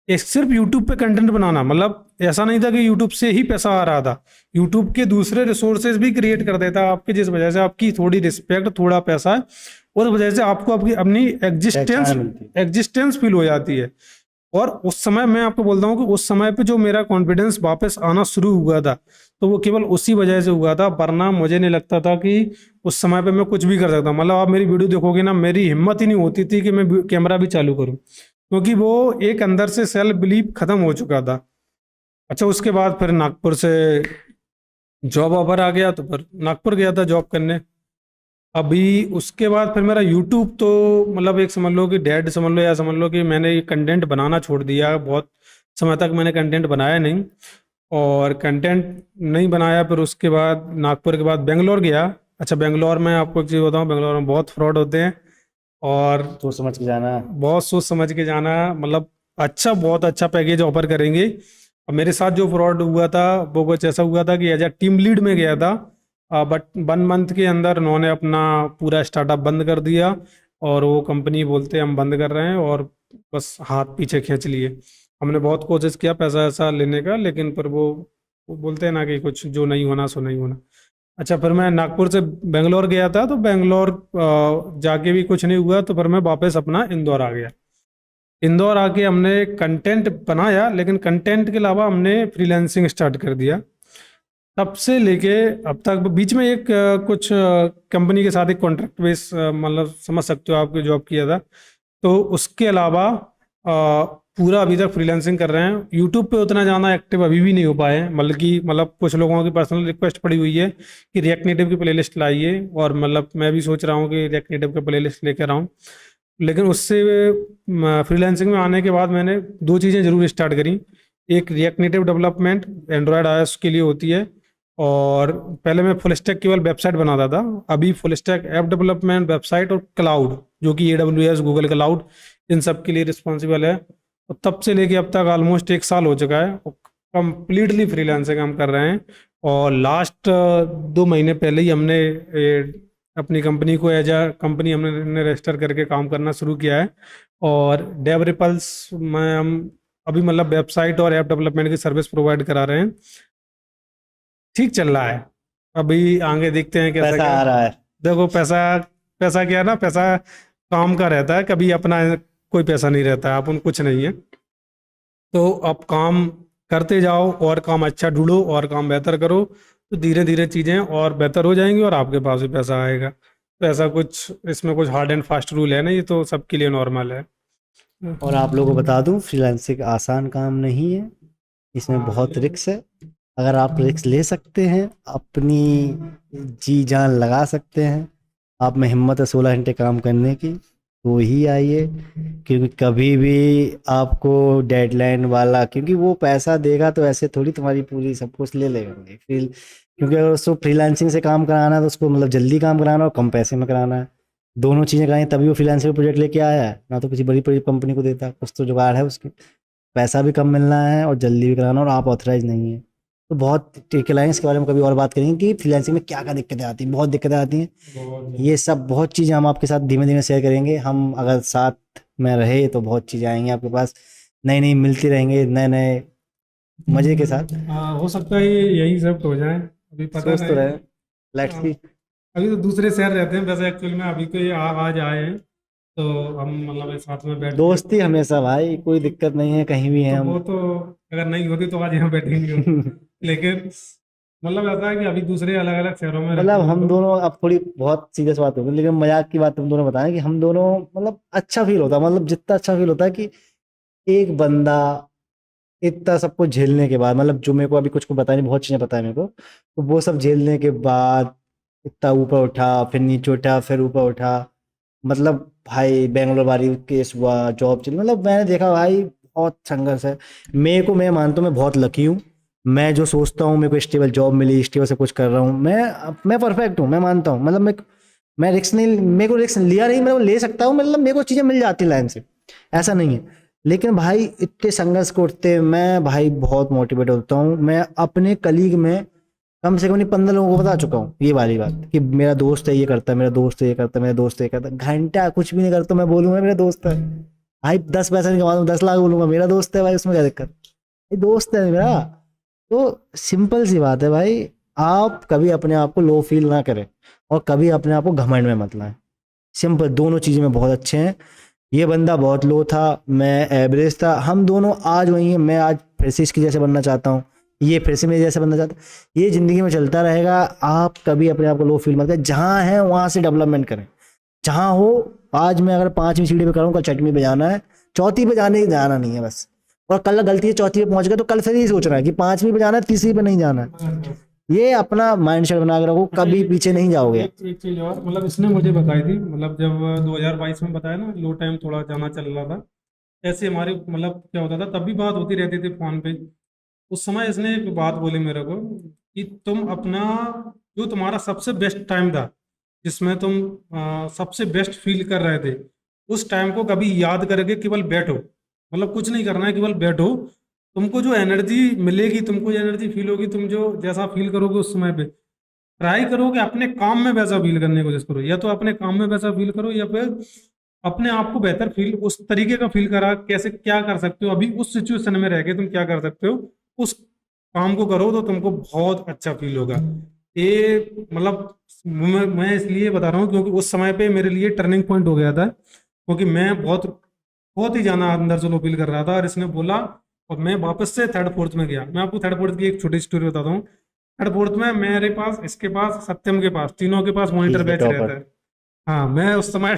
एक सिर्फ यूट्यूब पे कंटेंट बनाना, मतलब ऐसा नहीं था कि यूट्यूब से ही पैसा आ रहा था, यूट्यूब के दूसरे रिसोर्सेज भी क्रिएट कर देता आपके, जिस वजह से आपकी थोड़ी रिस्पेक्ट, थोड़ा पैसा, और वजह से आपको आपकी अपनी पहचान मिलती है। एग्जिस्टेंस फील हो जाती है। और उस समय मैं आपको बोलता हूँ कि उस समय पे जो मेरा कॉन्फिडेंस वापस आना शुरू हुआ था, तो वो केवल उसी वजह से हुआ था, वरना मुझे नहीं लगता था कि उस समय पे मैं कुछ भी कर सकता। मतलब आप मेरी वीडियो देखोगे ना, मेरी हिम्मत ही नहीं होती थी कि मैं कैमरा भी चालू करूँ, क्योंकि वो एक अंदर से सेल्फ बिलीव खत्म हो चुका था। अच्छा, उसके बाद फिर नागपुर से जॉब ऑफर आ गया, तो फिर नागपुर गया था जॉब करने। अभी उसके बाद फिर मेरा यूट्यूब तो मतलब एक समझ लो कि डेड समझ लो, या समझ लो कि मैंने कंटेंट बनाना छोड़ दिया। बहुत समय तक मैंने कंटेंट बनाया नहीं, और कंटेंट नहीं बनाया। फिर उसके बाद नागपुर के बाद बेंगलोर गया। अच्छा, बेंगलोर में आपको एक चीज़ बताऊँ, बेंगलोर में बहुत फ्रॉड होते हैं, और तो समझ के जाना। बहुत सोच समझ के जाना। मतलब अच्छा, बहुत अच्छा पैकेज ऑफर करेंगे। अब मेरे साथ जो फ्रॉड हुआ था वो कुछ ऐसा हुआ था कि एज ए टीम लीड में गया था, बट 1 मंथ के अंदर उन्होंने अपना पूरा स्टार्टअप बंद कर दिया, और वो कंपनी बोलते हैं हम बंद कर रहे हैं, और बस हाथ पीछे खींच लिए। हमने बहुत कोशिश किया पैसा ऐसा लेने का, लेकिन पर वो बोलते हैं ना कि कुछ जो नहीं होना सो नहीं होना। अच्छा, फिर मैं नागपुर से बेंगलोर गया था, तो बेंगलोर जाके भी कुछ नहीं हुआ, तो फिर मैं वापस अपना इंदौर आ गया। इंदौर आके हमने कंटेंट बनाया, लेकिन कंटेंट के अलावा हमने फ्रीलांसिंग स्टार्ट कर दिया। तब से लेके अब तक बीच में एक कुछ कंपनी के साथ एक कॉन्ट्रैक्ट बेस, मतलब समझ सकते हो आपके, जॉब किया था। तो उसके अलावा पूरा अभी तक फ्रीलांसिंग कर रहे हैं। यूट्यूब पे उतना ज़्यादा एक्टिव अभी भी नहीं हो पाए हैं, बल्कि मतलब कुछ लोगों की पर्सनल रिक्वेस्ट पड़ी हुई है कि रिएक्ट नेटिव की प्लेलिस्ट लाइए, और मतलब मैं भी सोच रहा हूँ कि रिएक्ट नेटिव की प्लेलिस्ट लेकर आऊँ। लेकिन उससे फ्रीलांसिंग में आने के बाद मैंने दो चीज़ें जरूर स्टार्ट करी। एक react native development Android iOS के लिए होती है, और पहले मैं फुल स्टैक केवल वेबसाइट बनाता था। अभी full stack app development, website और क्लाउड, जो कि AWS, गूगल क्लाउड, इन सब के लिए रिस्पॉन्सिबल है। और तब से लेके अब तक ऑलमोस्ट 1 साल हो चुका है, कंप्लीटली फ्रीलांसिंग हम कर रहे हैं। और लास्ट 2 महीने पहले ही हमने अपनी कंपनी को एज अ कंपनी हमने रजिस्टर करके काम करना शुरू किया है। और डेव रिपल्स में हम अभी मतलब वेबसाइट और ऐप डेवलपमेंट की सर्विस प्रोवाइड करा रहे हैं। ठीक चल रहा है। अभी आगे देखते हैं कैसा पैसा क्या। आ रहा है। देखो, पैसा पैसा क्या है ना, पैसा काम का रहता है, कभी अपना कोई पैसा नहीं रहता है, अपन कुछ नहीं है। तो आप काम करते जाओ, और काम अच्छा ढूंढो, और काम बेहतर करो, तो धीरे धीरे चीज़ें और बेहतर हो जाएंगी, और आपके पास भी पैसा आएगा। तो ऐसा कुछ इसमें कुछ हार्ड एंड फास्ट रूल है ना, ये तो सबके लिए नॉर्मल है। और आप लोगों को बता दूं, फ्रीलांसिंग आसान काम नहीं है, इसमें हाँ, बहुत रिक्स है। अगर आप रिक्स ले सकते हैं, अपनी जी जान लगा सकते हैं, आप में हिम्मत है 16 घंटे काम करने की, तो ही आइए। क्योंकि कभी भी आपको डेडलाइन वाला, क्योंकि वो पैसा देगा तो ऐसे थोड़ी तुम्हारी पूरी सब कुछ ले लेगा फिर। क्योंकि अगर उसको फ्रीलांसिंग से काम कराना है तो उसको मतलब जल्दी काम कराना और कम पैसे में कराना है, दोनों चीज़ें कराएं तभी वो फ्रीलांसिंग प्रोजेक्ट लेके आया है, ना तो किसी बड़ी बड़ी कंपनी को देता। कुछ तो जुगाड़ है उसकी, पैसा भी कम मिलना है और जल्दी भी कराना, और आप ऑथराइज नहीं है। तो बहुत टिकल है, इसके बारे में कभी और बात करेंगे कि फ्रीलांसिंग में क्या क्या दिक्कतें आती हैं। बहुत दिक्कतें आती हैं, बहुत ये सब बहुत चीज़ें हम आपके साथ धीमे धीमे शेयर करेंगे। हम अगर साथ में रहे तो बहुत चीज़ें आएंगी आपके पास, नई नई मिलती रहेंगे, नए नए मज़े के साथ। हाँ, हो सकता है यही सब हो जाए, अभी पता सोच तो नहीं। रहे, लेट्स हाँ, सी। अभी तो दूसरे शहर रहते हैं वैसे, एक्चुअल में अभी तो ये आज आए हैं, तो हम मतलब साथ में बैठ के। दोस्ती हमेशा भाई, कोई दिक्कत नहीं है, कहीं भी हैं तो हम। वो तो अगर नहीं होती तो आज यहाँ बैठेंगे हम। लेकिन मतलब ऐसा है कि अभी दूसरे अलग अलग शहरों में रहते मतलब हैं हम तो। दोनों, अब थोड़ी बहुत सीरियस बात होगी लेकिन मजाक की बात हम दोनों बताएं कि हम दोनों मतलब अच्छा फील होता है, मतलब जितना अच्छा फील होता है कि एक बंदा इतना सब कुछ झेलने के बाद, मतलब जो मेरे को अभी कुछ को पता नहीं, बहुत चीजें पता है मेरे को, तो वो सब झेलने के बाद इतना ऊपर उठा, फिर नीचे उठा, फिर ऊपर उठा। मतलब भाई बेंगलोर वाली केस हुआ, जॉब चल, मतलब मैंने देखा भाई बहुत संघर्ष है। मेरे को, मैं मानता हूँ मैं बहुत लकी हूँ। मैं जो सोचता हूँ मेरे को स्टेबल जॉब मिली, स्टेबल से कुछ कर रहा हूँ, मैं परफेक्ट हूँ, मैं मानता हूँ। मतलब मैं रिस्क नहीं, मेरे को रिस्क लिया नहीं, मैं ले सकता हूँ, मतलब मेरे को चीज़ें मिल जाती लाइन से, ऐसा नहीं है। लेकिन भाई इतने संघर्ष को उठते मैं भाई बहुत मोटिवेट होता हूँ। मैं अपने कलीग में कम से कम नहीं 15 लोगों को बता चुका हूँ ये वाली बात कि मेरा दोस्त है ये करता है, मेरा दोस्त है ये करता है, मेरा दोस्त है ये करता है। घंटा कुछ भी नहीं करता मैं बोलूंगा मेरा दोस्त है भाई, 10 पैसा नहीं कमा, 10 लाख बोलूंगा मेरा दोस्त है भाई, उसमें क्या दिक्कत, ये दोस्त है मेरा। तो सिंपल सी बात है भाई, आप कभी अपने आप को लो फील ना करें और कभी अपने आप को घमंड में मत लाएं। सिंपल, दोनों चीज़ें में बहुत अच्छे हैं। ये बंदा बहुत लो था, मैं एवरेज था, हम दोनों आज वही हैं। मैं आज फिर से इसके जैसे बनना चाहता हूँ, ये फिर से मेरे जैसे बनना चाहता है। ये ज़िंदगी में चलता रहेगा। आप कभी अपने आप को लो फील मत करें, जहाँ हैं वहाँ से डेवलपमेंट करें, जहाँ हो। आज मैं अगर 5वीं सीढ़ी पे करूँ, कल 6वीं पे जाना है, चौथी पे जाना नहीं है बस। और कल गलती से चौथी पे पहुंच गए तो कल फिर ये सोचना है कि 5वीं पे जाना है, तीसरी पे नहीं जाना है। ये अपना माइंड सेट बना के रखो, अच्छा, कभी पीछे नहीं जाओगे। एक चीज और, मतलब इसने मुझे बताई थी, मतलब जब 2022 में बताया ना, लो टाइम थोड़ा जाना चल रहा था, ऐसे हमारे मतलब क्या होता था, तब भी बात होती रहती थी फोन पे। उस समय इसने एक बात बोली मेरे को कि तुम अपना, जो तुम्हारा सबसे बेस्ट टाइम था, जिसमें तुम सबसे बेस्ट फील कर रहे थे, उस टाइम को कभी याद करके केवल बैठो, मतलब कुछ नहीं करना है, केवल बैठो। तुमको जो एनर्जी मिलेगी, तुमको जो एनर्जी फील होगी, तुम जो जैसा फील करोगे उस समय पे, ट्राई करो कि अपने काम में वैसा फील करने की कोशिश करो, या तो अपने काम में वैसा फील करो, या फिर अपने आप को बेहतर फील उस तरीके का फील करा, कैसे क्या कर सकते हो अभी उस सिचुएशन में रह के तुम क्या कर सकते हो, उस काम को करो तो तुमको बहुत अच्छा फील होगा। ये मतलब मैं इसलिए बता रहा हूँ क्योंकि उस समय पे मेरे लिए टर्निंग पॉइंट हो गया था, क्योंकि मैं बहुत बहुत ही ज्यादा अंदर से लो फील कर रहा था, और इसने बोला, और मैं वापस से थर्ड फोर्थ में गया। मैं आपको थर्ड फोर्थ की एक छोटी स्टोरी बताता हूँ। थर्ड फोर्थ में मेरे पास, इसके पास, सत्यम के पास, तीनों के पास मॉनिटर इज द बैच रहता टॉपर। है। हाँ, मैं उस समय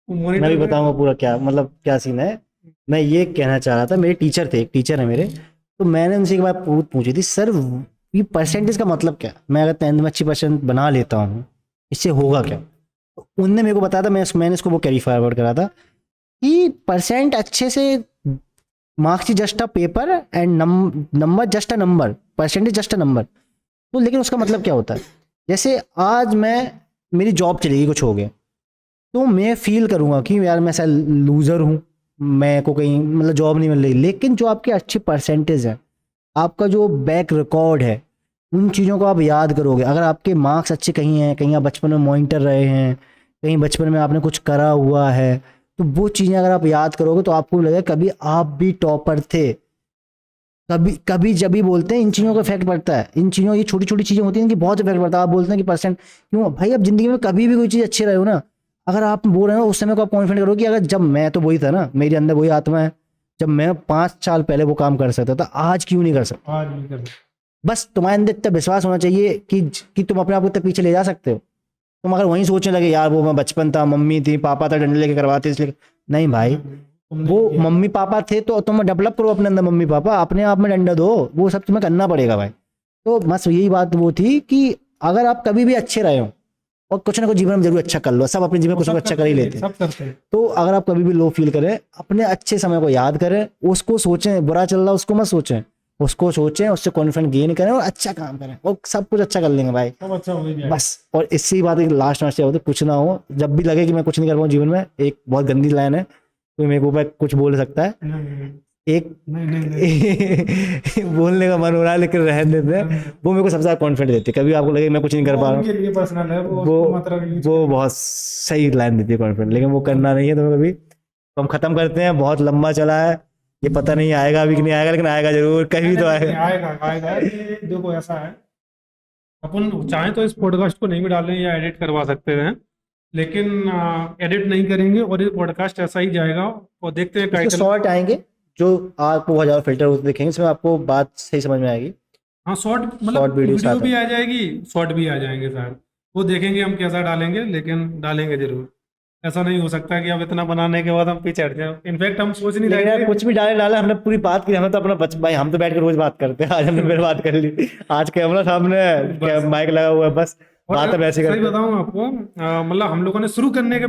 मैं मॉनिटर भी में। बताऊंगा पूरा क्या मतलब क्या सीन है। मैं ये कहना चाह रहा था, मेरे टीचर थे, एक टीचर है मेरे, तो मैंने उनसे एक बात पूछी थी, सर ये परसेंटेज का मतलब क्या है? मैं अगर 10th में अच्छी परसेंट बना लेता हूँ, इससे होगा क्या? तो उनने मेरे को बताया था, मैंने इसको वो कैरी फॉरवर्ड करा था कि परसेंट अच्छे से, marks is just a paper and number just a number, percentage just a number. तो लेकिन उसका मतलब क्या होता है? जैसे आज मैं, मेरी जॉब चलेगी, कुछ हो गया, तो मैं फील करूंगा कि यार मैं शायद लूजर हूँ, मैं को कहीं मतलब जॉब नहीं मिल रही। लेकिन जो आपकी अच्छी परसेंटेज है, आपका जो बैक रिकॉर्ड है, उन चीज़ों को आप याद करोगे। अगर आपके मार्क्स अच्छे कहीं हैं, कहीं आप बचपन में मॉनिटर रहे हैं, कहीं बचपन में आपने कुछ करा हुआ है, तो वो चीज़ें अगर आप याद करोगे तो आपको लगेगा कभी आप भी टॉपर थे। कभी कभी जब भी बोलते हैं इन चीज़ों का इफेक्ट पड़ता है, इन चीज़ों, ये छोटी छोटी चीज़ें होती हैं इनकी बहुत इफेक्ट पड़ता है। आप बोलते हैं कि परसेंट क्यों भाई, आप जिंदगी में कभी भी कोई चीज़ अच्छी रहे हो ना, अगर आप बोल रहे हो उस समय को आप कॉन्फिडेंट करो कि अगर जब मैं, तो वही था ना, मेरे अंदर वही आत्मा है, जब मैं 5 साल पहले वो काम कर सकता था, आज क्यों नहीं कर सकता? आज नहीं कर। बस तुम्हारे अंदर इतना विश्वास होना चाहिए कि तुम अपने आप को इतना पीछे ले जा सकते हो। तुम अगर वहीं सोचने लगे यार वो मैं बचपन था, मम्मी थी, पापा था, डंडे लेके करवाते इसलिए, नहीं भाई, तुमने वो किया। मम्मी पापा थे तो तुम डेवलप करो अपने अंदर मम्मी पापा, अपने आप में डंडा दो, वो सब तुम्हें करना पड़ेगा भाई। तो बस यही बात वो थी कि अगर आप कभी भी अच्छे रहे हो, और कुछ ना कुछ जीवन में जरूर अच्छा कर लो, सब अपने जीवन में वो कुछ ना सब कुछ अच्छा कर ही करते हैं, लेते हैं, सब करते हैं। तो अगर आप कभी भी लो फील करें, अपने अच्छे समय को याद करें, उसको सोचें, बुरा चल रहा उसको मत सोचें, उसको सोचें, उससे कॉन्फिडेंस गेन करें और अच्छा काम करें, और सब कुछ अच्छा कर लेंगे भाई। सब अच्छा हो ही जाएगा। बस, और इससे बात एक लास्ट में होती, कुछ ना हो, जब भी लगे कि मैं कुछ नहीं कर पाऊँ जीवन में, एक बहुत गंदी लाइन है, कोई मेरे को ऊपर कुछ बोल सकता है, नहीं नहीं एक नहीं नहीं नहीं बोलने का मन हो रहा है लेकिन रहने देते नहीं। हैं, वो मेरे को सबसे ज्यादा कॉन्फिडेंस देती है। कभी आपको लगे मैं कुछ नहीं कर वो पा रहा उनके हूँ, लिए पर्सनल है, वो वो उसको मतलब यूज वो करेंगे। बहुत सही लाइन देती है कॉन्फिडेंस, लेकिन वो करना नहीं है तो कभी। तो हम खत्म करते हैं, बहुत लंबा चला है, ये पता नहीं आएगा अभी कि नहीं आएगा, लेकिन आएगा जरूर, नहीं कभी तो नहीं नहीं, आएगा। आएगा आएगा। ये देखो ऐसा है, अपन चाहें तो इस पॉडकास्ट को नहीं भी डालें या एडिट करवा सकते हैं, लेकिन एडिट नहीं करेंगे और ये पॉडकास्ट ऐसा ही जाएगा। और देखते हैं इसके टाइटल। शॉर्ट आएंगे, जो आपको बहुत ज्यादा फिल्टर होते दिखेंगे, इसमें आपको बात सही समझ में आएगी। हाँ, शॉर्ट शॉर्ट मतलब वीडियो वीडियो आता भी है। आ जाएगी, शॉर्ट भी आ जाएंगे सर। वो देखेंगे हम कैसा डालेंगे, लेकिन डालेंगे जरूर। ऐसा नहीं हो सकता कि अब इतना बनाने के बाद हम पीछे हट जाए। इनफैक्ट हम सोच नहीं लेकिन रहे यार थे। कुछ भी डाले डाले, हमने पूरी बात की, हमें तो अपना भाई हम तो बैठ के रोज बात करते हैं, आज हमने फिर बात कर ली, आज कैमरा सामने है, क्या बस। माइक लगा हुआ है, बस और बात अब ऐसे सही करते हैं। बताऊं आपको, मतलब हम लोगों ने शुरू करने के